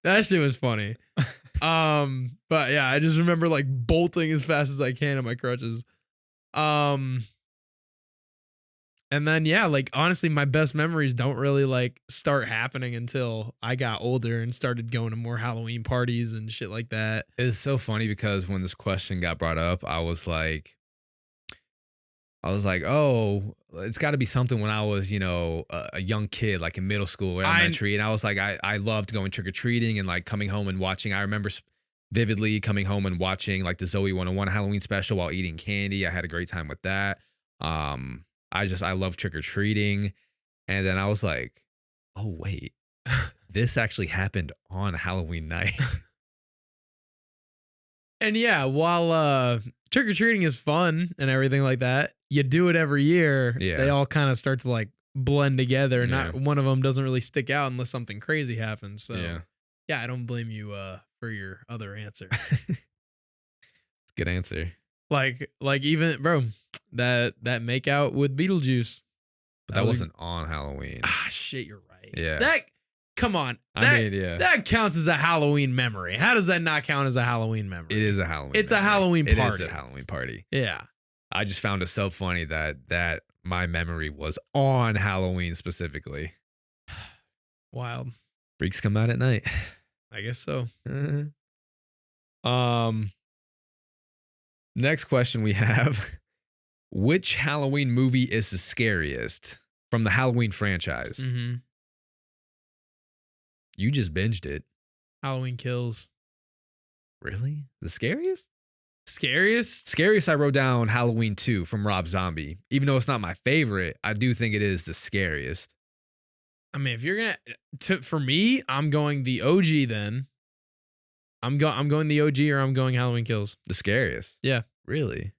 That shit was funny. But yeah, I just remember like bolting as fast as I can on my crutches. And then yeah, like honestly, my best memories don't really like start happening until I got older and started going to more Halloween parties and shit like that. It's so funny because when this question got brought up, I was like, oh, it's got to be something when I was, a young kid, like in middle school, elementary. And I was like, I loved going trick or treating and like coming home and watching. I remember vividly coming home and watching like the Zoe 101 Halloween special while eating candy. I had a great time with that. I love trick or treating. And then I was like, oh, wait, this actually happened on Halloween night. And yeah, while trick or treating is fun and everything like that, you do it every year. Yeah. They all kind of start to like blend together. And Yeah. not one of them doesn't really stick out unless something crazy happens. So Yeah. I don't blame you for your other answer. Good answer. like even bro, that makeout with Beetlejuice. But that wasn't on Halloween. Ah, shit, you're right. Yeah. Come on. Yeah. That counts as a Halloween memory. How does that not count as a Halloween memory? It is a Halloween. It's memory. a Halloween party. It is a Halloween party. Yeah. I just found it so funny that my memory was on Halloween specifically. Wild. Freaks come out at night. I guess so. Next question we have. Which Halloween movie is the scariest from the Halloween franchise? Mm-hmm. You just binged it. Halloween Kills. Really? The scariest? Scariest? Scariest, I wrote down Halloween 2 from Rob Zombie. Even though it's not my favorite, I do think it is the scariest. I mean, if you're gonna, for me, I'm going the OG. Then I'm going the OG, or I'm going Halloween Kills. The scariest? Yeah. Really?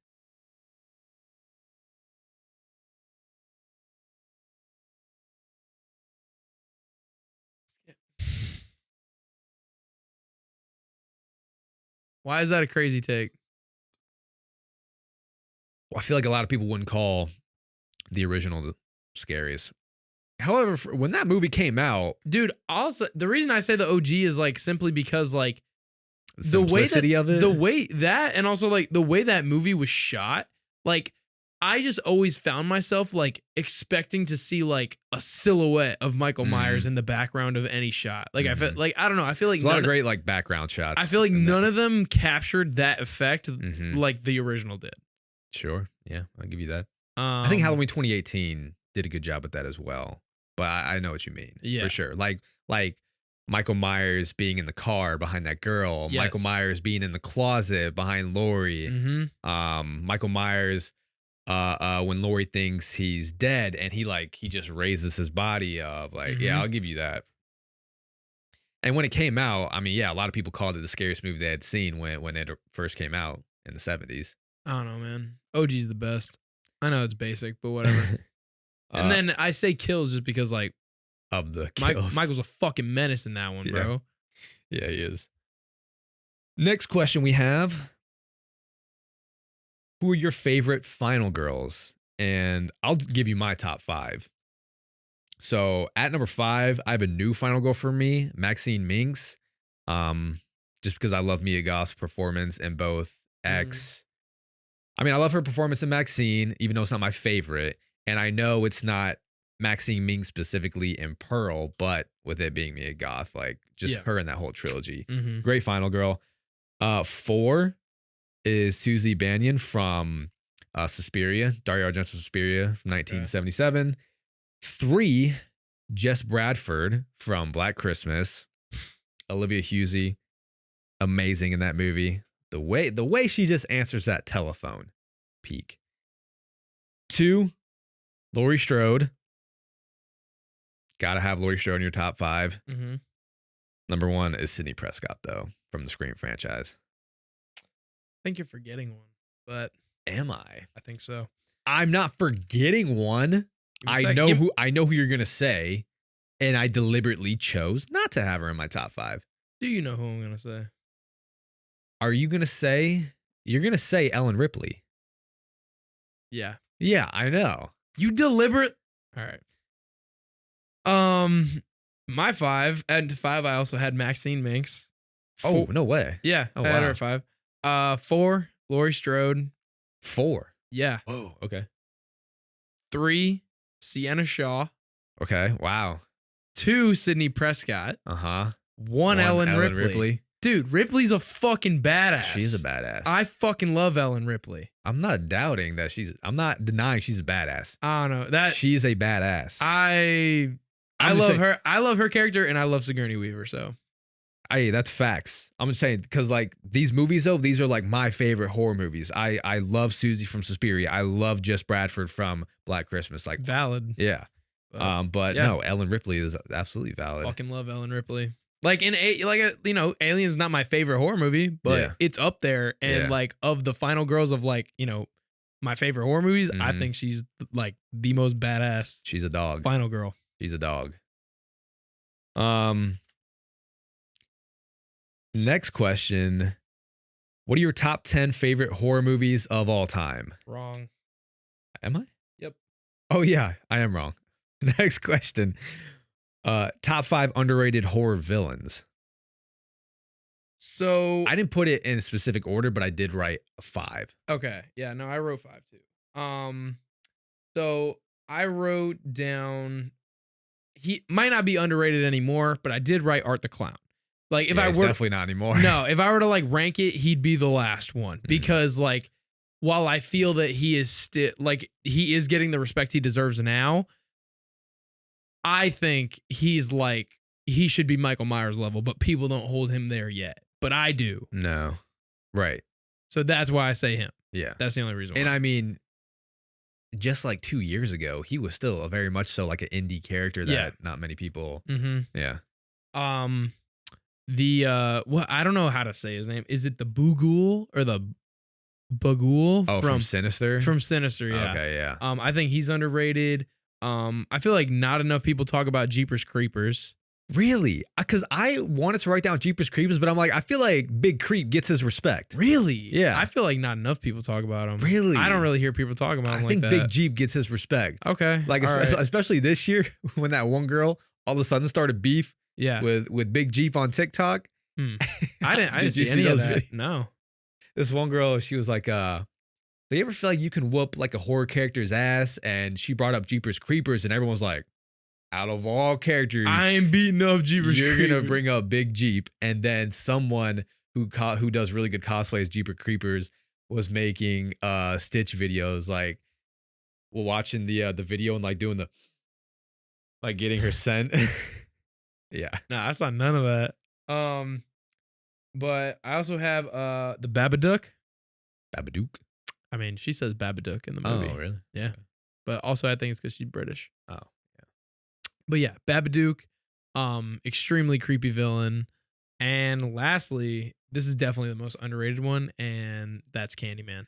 Why is that a crazy take? Well, I feel like a lot of people wouldn't call the original the scariest. However, when that movie came out, Dude, also the reason I say the OG is like simply because like the way of it, the way that, and also like the way that movie was shot, like I just always found myself like expecting to see like a silhouette of Michael Myers in the background of any shot. Like I feel like, I don't know. I feel like there's a lot of great like background shots. I feel like none of them captured that effect like the original did. Sure. Yeah, I'll give you that. I think Halloween 2018 did a good job with that as well. But I know what you mean. Yeah. For sure. Like Michael Myers being in the car behind that girl. Yes. Michael Myers being in the closet behind Laurie. Michael Myers when Laurie thinks he's dead and he just raises his body up. Like, yeah, I'll give you that. And when it came out, I mean, yeah, a lot of people called it the scariest movie they had seen when it first came out in the 70s. I don't know, man. OG's the best. I know it's basic, but whatever. And then I say Kills just because like of the kills. Michael's a fucking menace in that one, bro. Yeah, he is. Next question we have. Who are your favorite final girls? And I'll give you my top 5. So at number 5, I have a new final girl for me, Maxine Minks. Just because I love Mia Goth's performance in both X I mean, I love her performance in Maxine, even though it's not my favorite. And I know it's not Maxine Ming specifically in Pearl, but with it being Mia Goth, like just Yeah. her in that whole trilogy. Mhm. Great final girl. 4 is Susie Banyan from Suspiria, Dario Argento's Suspiria from 1977. 3, Jess Bradford from Black Christmas. Olivia Hussey, amazing in that movie. The way she just answers that telephone, peak. 2, Laurie Strode. Gotta have Laurie Strode in your top 5. Mm-hmm. Number 1 is Sidney Prescott, though, from the Scream franchise. I think you're forgetting one, but Am I? I think so. I'm not forgetting one. I know who you're gonna say, and I deliberately chose not to have her in my top 5. Do you know who I'm gonna say? Are you gonna say? You're gonna say Ellen Ripley? Yeah. Yeah, I know. You deliberate. All right. My 5 and 5. I also had Maxine Minks. Oh, no way. Yeah. Oh, I had her wow. at 5. 4, Laurie Strode. 4. Yeah. Whoa. Okay. 3, Sienna Shaw. Okay. Wow. 2, Sidney Prescott. 1, Ellen Ripley. Dude, Ripley's a fucking badass. She's a badass. I fucking love Ellen Ripley. I'm not doubting that I'm not denying she's a badass. I don't know that She's a badass. I love her. I love her character, and I love Sigourney Weaver. So, Hey, that's facts. I'm just saying because like these movies though, these are like my favorite horror movies. I love Susie from Suspiria. I love Jess Bradford from Black Christmas. Like valid. yeah. But yeah. no, Ellen Ripley is absolutely valid. Fucking love Ellen Ripley. Like Alien's not my favorite horror movie, but Yeah. it's up there. And Yeah. like of the final girls of like my favorite horror movies, I Mhm. think she's like the most badass She's a dog. final girl. She's a dog. Next question. What are your top 10 favorite horror movies of all time? Wrong. Am I? Yep. Oh yeah, I am wrong. Next question. Top 5 underrated horror villains. So I didn't put it in a specific order, but I did write 5. okay, yeah, no, I wrote 5 too. So I wrote down he might not be underrated anymore, but I did write Art the Clown. Like if I It's were definitely not anymore. no, if I were to like rank it, he'd be the last one Mhm. because like while I feel that he is still like he is getting the respect he deserves now, I think he's like he should be Michael Myers level, but people don't hold him there yet. But I do. No. Right. So that's why I say him. Yeah. That's the only reason why. And I mean, just like 2 years ago, he was still a very much so like an indie character that Yeah. not many people. mm-hmm. Yeah. I don't know how to say his name. Is it the Bughoul or the Bagul? Oh, from Sinister? From Sinister, yeah. Okay, yeah. I think he's underrated. I feel like not enough people talk about Jeepers Creepers. Really? Because I wanted to write down Jeepers Creepers, but I'm like, I feel like Big Creep gets his respect. Really? Yeah. I feel like not enough people talk about him. Really? I don't really hear people talking about him I think like Big that. Jeep gets his respect. Okay. Like, all right. especially this year when that one girl all of a sudden started beef Yeah. with Big Jeep on TikTok. I didn't Did see you see any of those that. videos? No. This one girl, she was like, do you ever feel like you can whoop like a horror character's ass? And she brought up Jeepers Creepers, and everyone's like, out of all characters, I ain't beating up Jeepers you're Creepers. gonna bring up Big Jeep. And then someone who does really good cosplay as Jeepers Creepers was making Stitch videos, like watching the video and like doing the like getting her scent. Yeah. Nah, I saw none of that. But I also have the Babadook. Babadook. I mean, she says Babadook in the movie. Oh, really? Yeah. But also I think it's because she's British. Oh, yeah. But yeah, Babadook, extremely creepy villain. And lastly, this is definitely the most underrated one, and that's Candyman.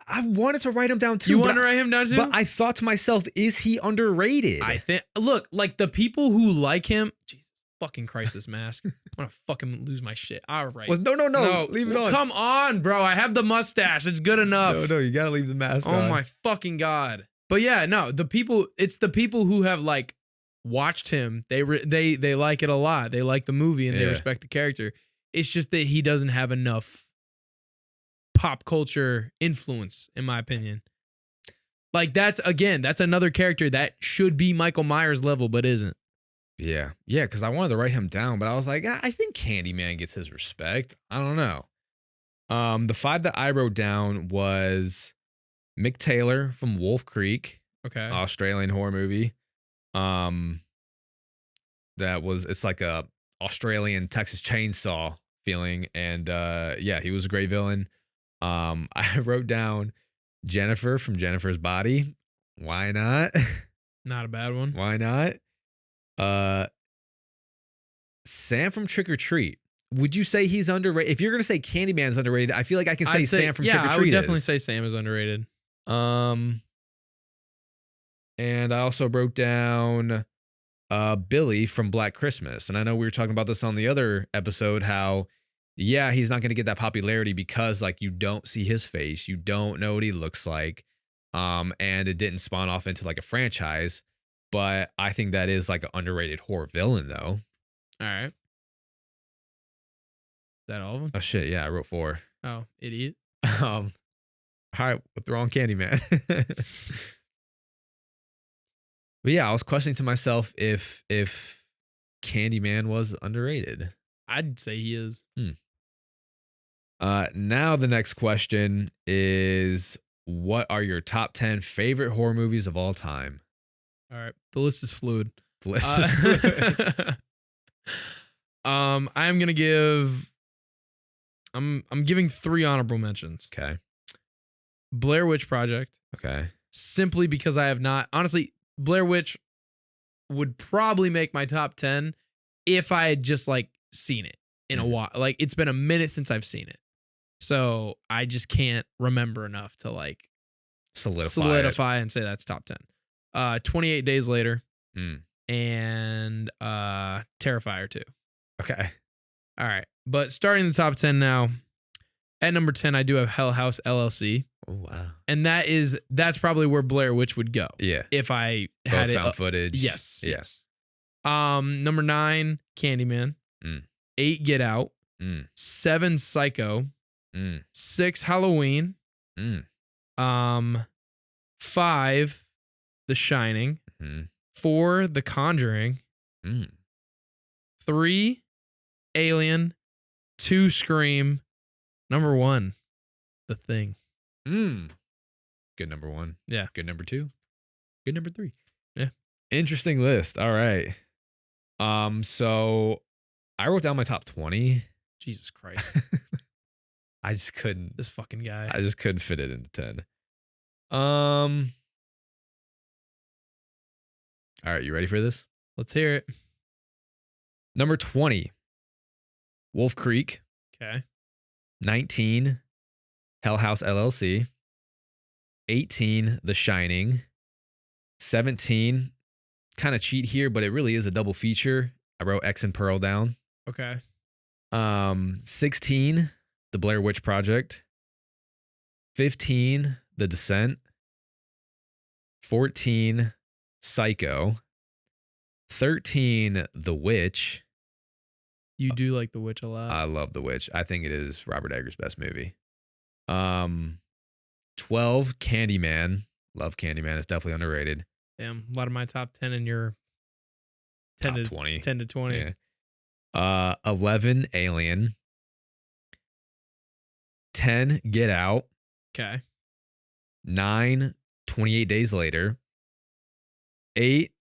I wanted to write him down too. You but want to write him down too? But I thought to myself, is he underrated? I think look, like the people who like him, Jesus fucking Christ, this mask. I'm gonna fucking lose my shit. All right. Well, no, leave it on. Come on, bro. I have the mustache. It's good enough. No, you gotta leave the mask on. Oh my fucking God. But yeah, no, it's the people who have like watched him. They like it a lot. They like the movie and they Yeah. respect the character. It's just that he doesn't have enough pop culture influence, in my opinion. Like that's another character that should be Michael Myers level, but isn't. Yeah. Yeah, because I wanted to write him down, but I was like, I think Candyman gets his respect. I don't know. The 5 that I wrote down was Mick Taylor from Wolf Creek, Okay. Australian horror movie. It's like a Australian Texas Chainsaw feeling, and yeah, he was a great villain. I wrote down Jennifer from Jennifer's Body. Why not? Not a bad one. Why not? Sam from Trick or Treat. Would you say he's underrated? If you're gonna say Candyman's underrated, I feel like I can say Sam from Trick or Treat. I would definitely say Sam is underrated. And I also wrote down Billy from Black Christmas. And I know we were talking about this on the other episode, how yeah, he's not gonna get that popularity because like you don't see his face, you don't know what he looks like. And it didn't spawn off into like a franchise. But I think that is like an underrated horror villain though. All right. Is that all of them? Oh shit, yeah, I wrote 4. Oh, idiot. All right, with the wrong Candyman. But yeah, I was questioning to myself if Candyman was underrated. I'd say he is. Now the next question is, what are your top 10 favorite horror movies of all time? All right, the list is fluid. The list is fluid. I'm gonna give. I'm giving 3 honorable mentions. Okay. Blair Witch Project. Okay. Simply because I have not, honestly, Blair Witch would probably make my top 10 if I had just like seen it in a while. Like it's been a minute since I've seen it. So I just can't remember enough to like solidify and say that's top 10. 28 Days Later. And Terrifier 2. Okay. All right. But starting the top 10 now, at number 10, I do have Hell House LLC. Oh, wow. And that's probably where Blair Witch would go. Yeah. If I Both had found footage. Yes. Yeah. Yes. Number 9, Candyman. 8, Get Out. 7, Psycho. 6, Halloween. 5, The Shining. 4, The Conjuring. 3, Alien. 2, Scream. Number 1, The Thing. Good number 1. Yeah. Good number 2. Good number 3. Yeah. Interesting list. All right. So I wrote down my top 20. Jesus Christ. I just couldn't. This fucking guy. I just couldn't fit it into 10. All right, you ready for this? Let's hear it. Number 20, Wolf Creek. Okay. 19, Hell House LLC. 18, The Shining. 17, kind of cheat here, but it really is a double feature. I wrote X and Pearl down. Okay. 16, The Blair Witch Project. 15, The Descent. 14, Psycho. 13, The Witch. You do like The Witch a lot. I love The Witch. I think it is Robert Eggers' best movie. 12, Candyman. Love Candyman. It's definitely underrated. Damn, a lot of my top 10 and your 10 Top to 20. 10 to 20. Yeah. 11, Alien. 10, Get Out. Okay. 9, 28 Days Later. 8,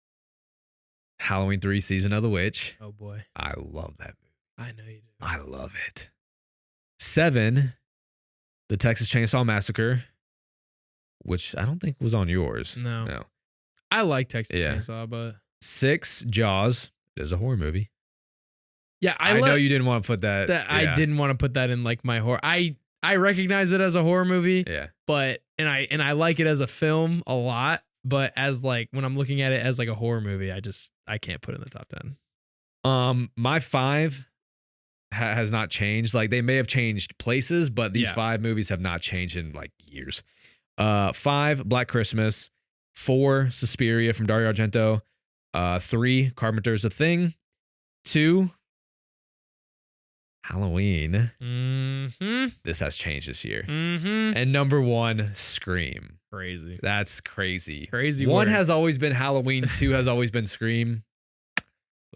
Halloween 3, Season of the Witch. Oh boy. I love that movie. I know you do. I love it. 7, The Texas Chainsaw Massacre, which I don't think was on yours. No. I like Texas Chainsaw, but 6, Jaws. It is a horror movie. yeah, I know you didn't want to put that. I didn't want to put that in like my horror. I recognize it as a horror movie. Yeah. But and I like it as a film a lot, but as like when I'm looking at it as like a horror movie, I can't put it in the top 10. My 5 has not changed. Like they may have changed places, but these 5 movies have not changed in like years. 5, Black Christmas. 4, Suspiria from Dario Argento. 3, Carpenter's A Thing. 2, Halloween. Mm-hmm. This has changed this year. Mm-hmm. And number 1, Scream. Crazy. That's crazy. Crazy. 1 work. has always been Halloween. 2 has always been Scream. A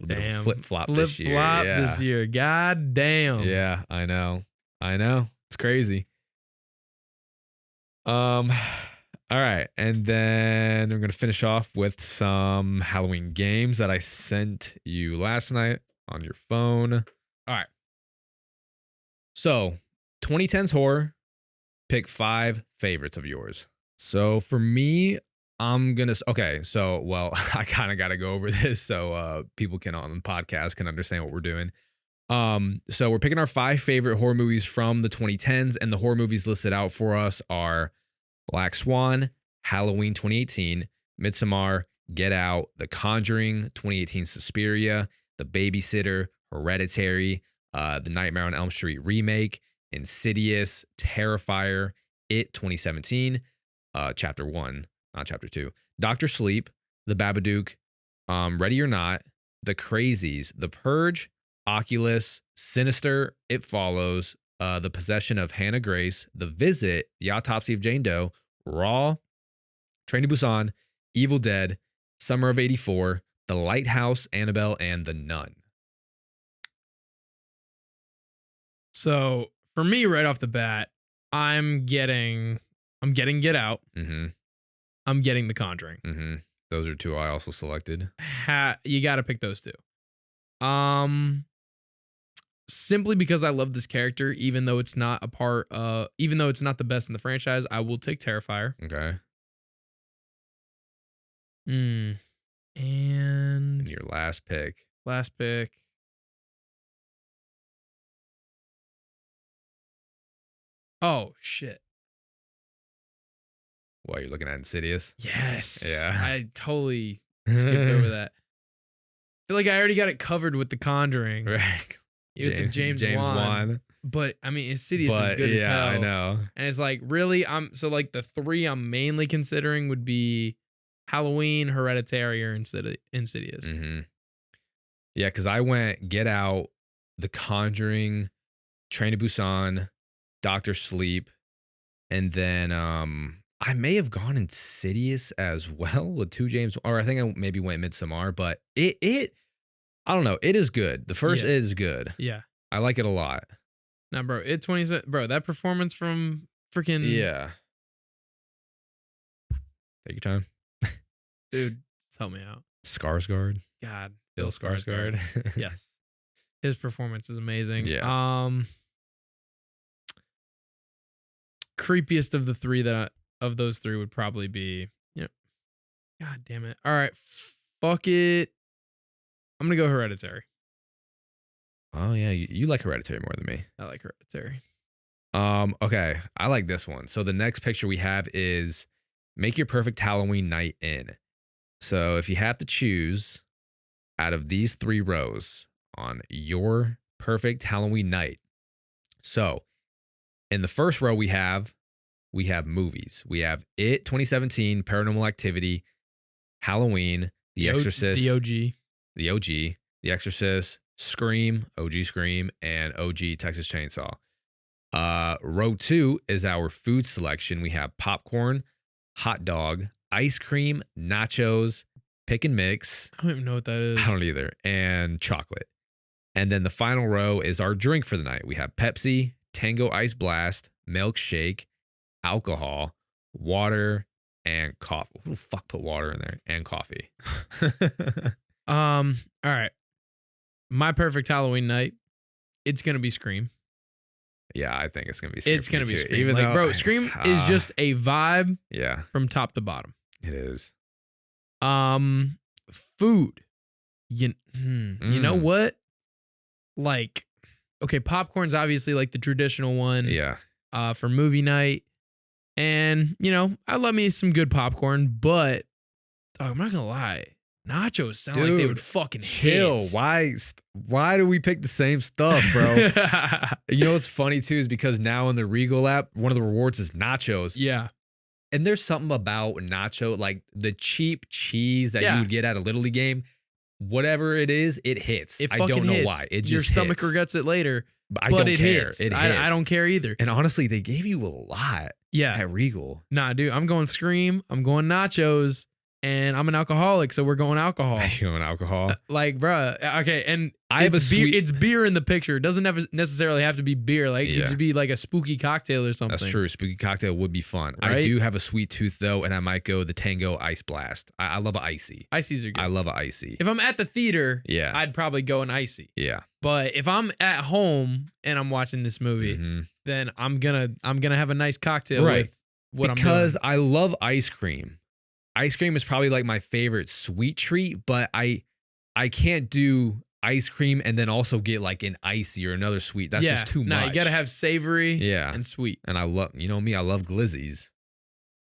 little bit of flip flop this year. This year. God damn. Yeah, I know. It's crazy. All right, and then I'm gonna finish off with some Halloween games that I sent you last night on your phone. All right. So 2010s horror. Pick 5 favorites of yours. So for me, I'm gonna. Okay, so well, I kind of got to go over this so people can on the podcast can understand what we're doing. So we're picking our 5 favorite horror movies from the 2010s, and the horror movies listed out for us are Black Swan, Halloween 2018, Midsommar, Get Out, The Conjuring 2018, Suspiria, The Babysitter, Hereditary, The Nightmare on Elm Street remake, Insidious, Terrifier, It 2017, Chapter 1, not Chapter 2, Doctor Sleep, The Babadook, Ready or Not, The Crazies, The Purge, Oculus, Sinister, It Follows, The Possession of Hannah Grace, The Visit, The Autopsy of Jane Doe, Raw, Train to Busan, Evil Dead, Summer of '84, The Lighthouse, Annabelle, and The Nun. So for me, right off the bat, I'm getting Get Out. Mm-hmm. I'm getting The Conjuring. Mm-hmm. Those are 2 I also selected. You got to pick those 2. Simply because I love this character, even though it's not the best in the franchise, I will take Terrifier. Okay. And your last pick. Oh shit. What, you're looking at Insidious? Yes. Yeah. I totally skipped over that. I feel like I already got it covered with The Conjuring. Right. With the James Wan. But I mean, Insidious is good as hell. Yeah, I know. And it's like, really, the 3 I'm mainly considering would be Halloween, Hereditary, or Insidious. Mm-hmm. Yeah, because I went Get Out, The Conjuring, Train to Busan, Doctor Sleep, and then I may have gone Insidious as well with 2 James, or I think I maybe went Midsommar, but it I don't know, it is good. The first is good. Yeah. I like it a lot. Now, bro, bro, that performance from freaking Yeah. Take your time. Dude, just help me out. Skarsgård. God. Bill Skarsgård. Yes. His performance is amazing. Yeah. Creepiest of the 3 of those 3 would probably be, God damn it. All right. Fuck it. I'm going to go Hereditary. Oh yeah, you like Hereditary more than me. I like Hereditary. Okay, I like this one. So the next picture we have is make your perfect Halloween night in. So if you have to choose out of these 3 rows on your perfect Halloween night. So in the first row we have movies. We have It 2017, Paranormal Activity, Halloween, The Exorcist, the OG, The Exorcist, Scream, OG Scream, and OG Texas Chainsaw. Row 2 is our food selection. We have popcorn, hot dog, ice cream, nachos, pick and mix. I don't even know what that is. I don't either. And chocolate. And then the final row is our drink for the night. We have Pepsi, Tango Ice Blast, milkshake, alcohol, water, and coffee. Who the fuck put water in there? And coffee. All right. My perfect Halloween night, it's gonna be Scream. Yeah, I think it's gonna be Scream. It's gonna be too. Scream. Even like, though, bro, Scream is just a vibe. Yeah, from top to bottom. it is. Food. You know what? Like, okay, popcorn's obviously like the traditional one. Yeah. For movie night, and I love me some good popcorn, but I'm not gonna lie. Nachos sound like they would fucking chill. hit. Why do we pick the same stuff, bro? You know what's funny too is because now in the Regal app, one of the rewards is nachos. Yeah. And there's something about nacho, like the cheap cheese that you would get at a Little League game. Whatever it is, it hits. I don't know why. It just your stomach hits. regrets it later. But I but don't it care. hits. It hits. I don't care either. And honestly, they gave you a lot Yeah. at Regal. Nah, dude, I'm going Scream. I'm going Nachos. And I'm an alcoholic, so we're going alcohol. You know, alcohol. Like, bruh. Okay, and I have a beer, sweet. it's beer in the picture. It doesn't necessarily have to be beer. Like, it could be like a spooky cocktail or something. That's true. Spooky cocktail would be fun. Right? I do have a sweet tooth though, and I might go the Tango Ice Blast. I love an icy. Icies are good. I love an icy. If I'm at the theater, Yeah. I'd probably go an icy. Yeah. But if I'm at home and I'm watching this movie, Mhm. then I'm gonna have a nice cocktail Right. with what Because I'm doing. I love ice cream. Ice cream is probably like my favorite sweet treat, but I can't do ice cream and then also get like an icy or another sweet. That's just too much. You gotta have savory Yeah. and sweet. And I love, you know me, I love glizzies.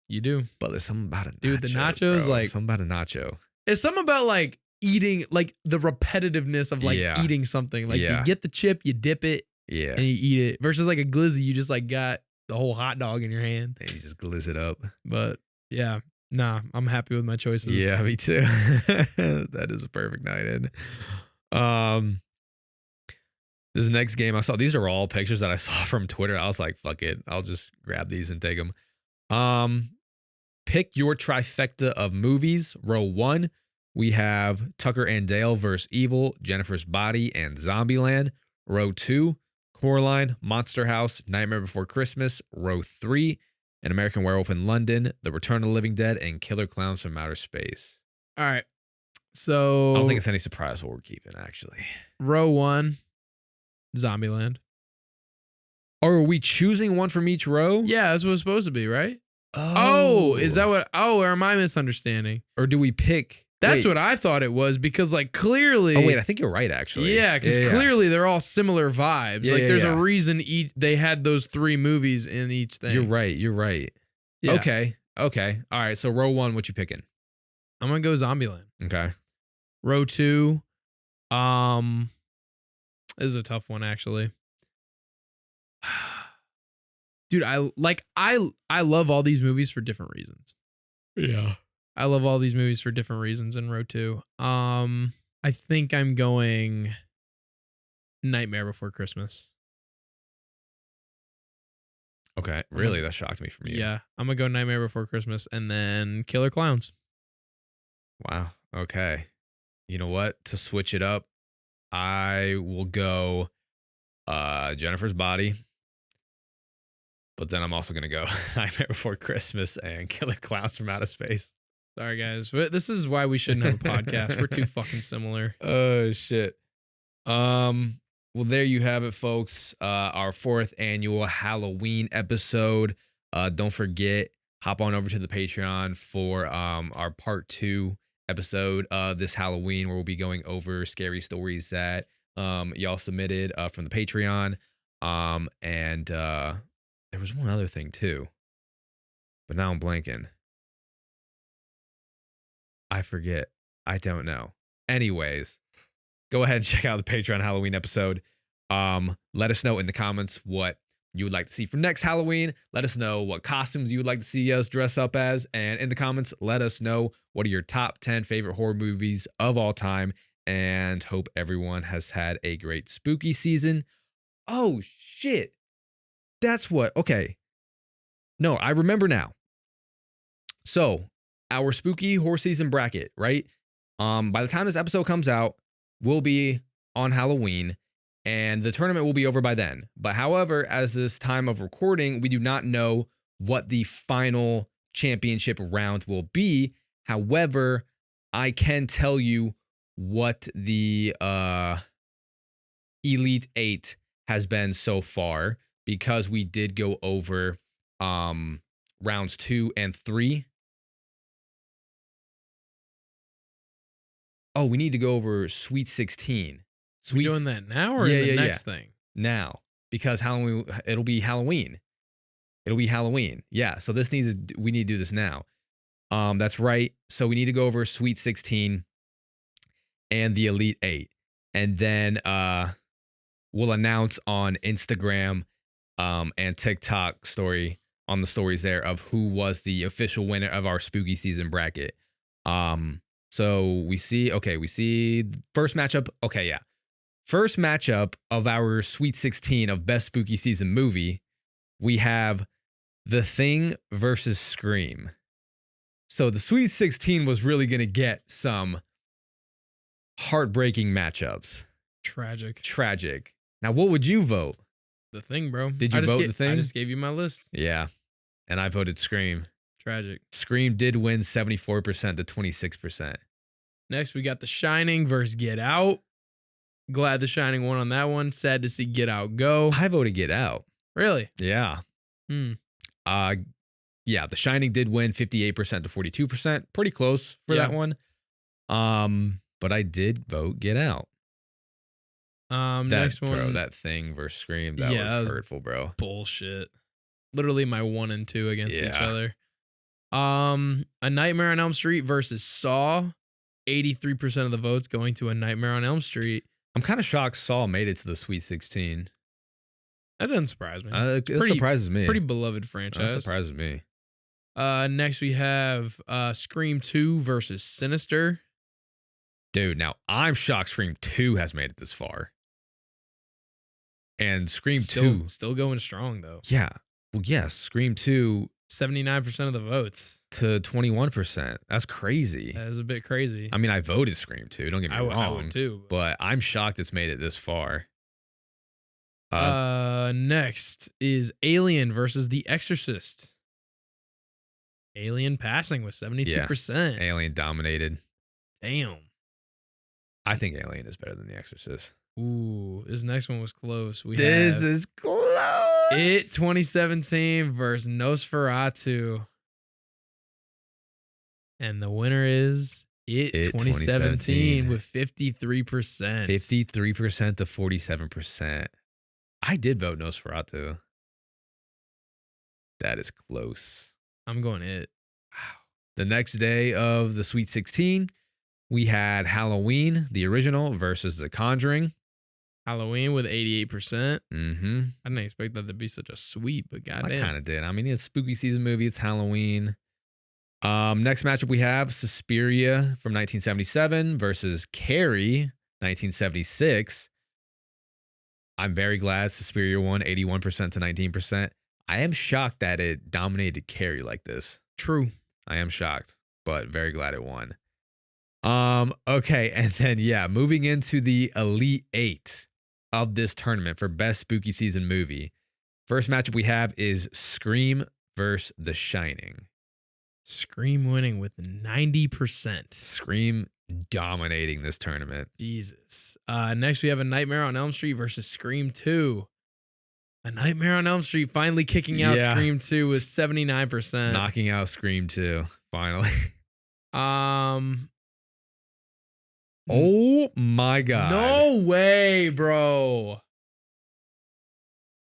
You do. But there's something about a nacho. Dude, the nachos, bro. like- something about a nacho. It's something about like eating, like the repetitiveness of like Yeah. eating something. Like Yeah. you get the chip, you dip it, Yeah. and you eat it. Versus like a glizzy, you just like got the whole hot dog in your hand. And you just glizz it up. But yeah, nah, I'm happy with my choices. Yeah, me too. That is a perfect night in. This next game I saw, these are all pictures that I saw from Twitter. I was like, fuck it. I'll just grab these and take them. Pick your trifecta of movies. Row 1, we have Tucker and Dale vs. Evil, Jennifer's Body, and Zombieland. Row 2, Coraline, Monster House, Nightmare Before Christmas. Row 3, An American Werewolf in London, The Return of the Living Dead, and Killer Clowns from Outer Space. All right. So I don't think it's any surprise what we're keeping, actually. row 1, Zombieland. Or are we choosing one from each row? Yeah, that's what it's supposed to be, right? Oh, is that what? Oh, or am I misunderstanding? Or do we pick? That's what I thought it was because, like, clearly. Oh wait, I think you're right. Actually, Yeah, because clearly they're all similar vibes. Yeah, like, yeah, there's yeah. a reason they had those 3 movies in each thing. You're right. You're right. Yeah. Okay. All right. So row 1, what you picking? I'm gonna go Zombieland. Okay. Row 2, this is a tough one actually. Dude, I love all these movies for different reasons. Yeah. I love all these movies for different reasons in row 2. I think I'm going Nightmare Before Christmas. Okay. Really, that shocked me from you. Yeah, I'm gonna go Nightmare Before Christmas and then Killer Clowns. Wow. Okay. You know what? To switch it up, I will go Jennifer's Body. But then I'm also gonna go Nightmare Before Christmas and Killer Clowns from Outer Space. Sorry guys, but this is why we shouldn't have a podcast. We're too fucking similar. Oh shit. Well, there you have it, folks. Our 4th annual Halloween episode. Don't forget, hop on over to the Patreon for our part 2 episode of this Halloween, where we'll be going over scary stories that y'all submitted from the Patreon. And there was one other thing too, but now I'm blanking. I forget. I don't know. Anyways, go ahead and check out the Patreon Halloween episode. Let us know in the comments what you would like to see for next Halloween. Let us know what costumes you would like to see us dress up as. And in the comments, let us know what are your top 10 favorite horror movies of all time. And hope everyone has had a great spooky season. Oh, shit. That's what. Okay. No, I remember now. So, our spooky horror season bracket, right? By the time this episode comes out, we'll be on Halloween, and the tournament will be over by then. But however, as this time of recording, we do not know what the final championship round will be. However, I can tell you what the Elite 8 has been so far, because we did go over rounds 2 and 3. Oh, we need to go over Sweet 16. We doing that now or in the next thing? Now, because Halloween, it'll be Halloween. Yeah. So we need to do this now. That's right. So we need to go over Sweet 16 and the Elite 8. And then we'll announce on Instagram and TikTok on the stories there of who was the official winner of our spooky season bracket. So we see first matchup. Okay, yeah. first matchup of our Sweet 16 of Best Spooky Season Movie, we have The Thing versus Scream. So the Sweet 16 was really going to get some heartbreaking matchups. Tragic. Now, what would you vote? The Thing, bro. Did you vote The Thing? I just gave you my list. Yeah. And I voted Scream. Tragic. Scream did win 74% to 26%. Next, we got The Shining versus Get Out. Glad The Shining won on that one. Sad to see Get Out go. I voted Get Out. Really? Yeah. Yeah, The Shining did win 58% to 42%. Pretty close for that one. But I did vote Get Out. Next one. Bro, that Thing versus Scream, that was hurtful, bro. Bullshit. Literally my 1 and 2 against each other. A Nightmare on Elm Street versus Saw. 83% of the votes going to A Nightmare on Elm Street. I'm kind of shocked Saw made it to the Sweet 16. That doesn't surprise me. It surprises me. Pretty beloved franchise. That surprises me. Next we have Scream 2 versus Sinister. Dude, now I'm shocked Scream 2 has made it this far. And Scream 2 still going strong though. Yeah. Well, yes, Scream 2 79% of the votes to 21%. That's crazy. That is a bit crazy. I mean, I voted Scream 2. Don't get me wrong. I would too. But I'm shocked it's made it this far. Next is Alien versus The Exorcist. Alien passing with 72%. Alien dominated. Damn. I think Alien is better than The Exorcist. Ooh, this next one was close. This is close. It 2017 versus Nosferatu. And the winner is It 2017 with 53%. 53% to 47%. I did vote Nosferatu. That is close. I'm going It. Wow. The next day of the Sweet 16, we had Halloween, the original, versus The Conjuring. Halloween with 88%. Mm-hmm. I didn't expect that to be such a sweep, but goddamn. I kind of did. I mean, it's a spooky season movie. It's Halloween. Next matchup we have Suspiria from 1977 versus Carrie, 1976. I'm very glad Suspiria won 81% to 19%. I am shocked that it dominated Carrie like this. True. I am shocked, but very glad it won. Okay, and then moving into the Elite 8 of this tournament for Best Spooky Season Movie. First matchup we have is Scream versus The Shining. Scream winning with 90%. Scream dominating this tournament. Jesus. Next we have A Nightmare on Elm Street versus Scream 2. A Nightmare on Elm Street finally kicking out Scream 2 with 79%. Knocking out Scream 2, finally. Oh my God. No way, bro.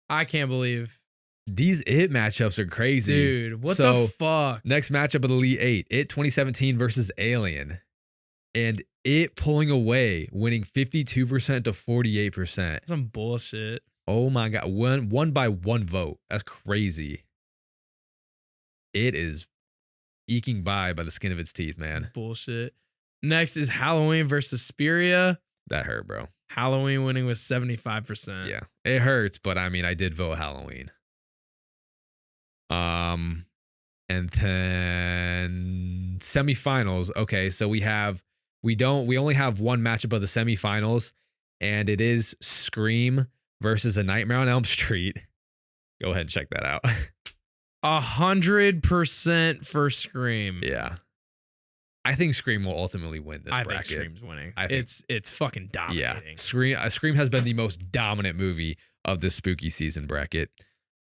I can't believe. These It matchups are crazy. Dude, what the fuck? Next matchup of the Elite 8, It 2017 versus Alien. And It pulling away, winning 52% to 48%. Some bullshit. Oh my God. One by one vote. That's crazy. It is eking by the skin of its teeth, man. Bullshit. Next is Halloween versus Suspiria. That hurt, bro. Halloween winning with 75%. Yeah. It hurts, but I mean, I did vote Halloween. And then semifinals. Okay, so we only have one matchup of the semifinals, and it is Scream versus A Nightmare on Elm Street. Go ahead and check that out. 100% for Scream. Yeah. I think Scream will ultimately win this bracket. I think Scream's winning. It's fucking dominating. Yeah. Scream has been the most dominant movie of this spooky season bracket.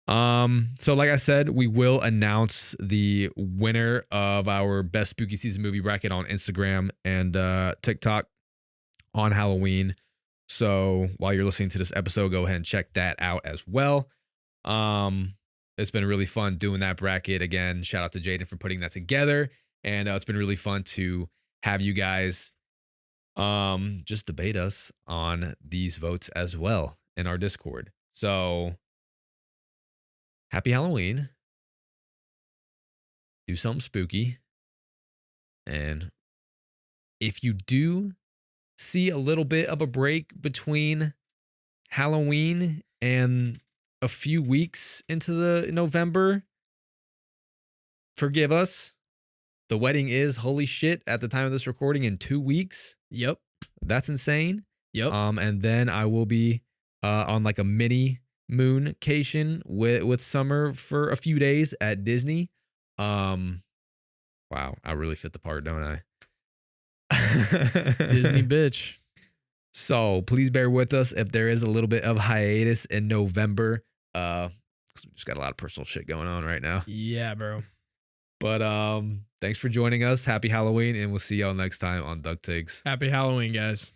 So like I said, we will announce the winner of our best spooky season movie bracket on Instagram and TikTok on Halloween. So while you're listening to this episode, go ahead and check that out as well. It's been really fun doing that bracket. Again, shout out to Jaden for putting that together. And it's been really fun to have you guys just debate us on these votes as well in our Discord. So happy Halloween. Do something spooky. And if you do see a little bit of a break between Halloween and a few weeks into the November, forgive us. The wedding is, holy shit, at the time of this recording, in 2 weeks. Yep. That's insane. Yep. And then I will be on like a mini mooncation with Summer for a few days at Disney. Wow, I really fit the part, don't I? Disney bitch. So please bear with us if there is a little bit of hiatus in November. 'Cause we just got a lot of personal shit going on right now. Yeah, bro. But thanks for joining us. Happy Halloween, and we'll see y'all next time on DuckTakes. Happy Halloween, guys.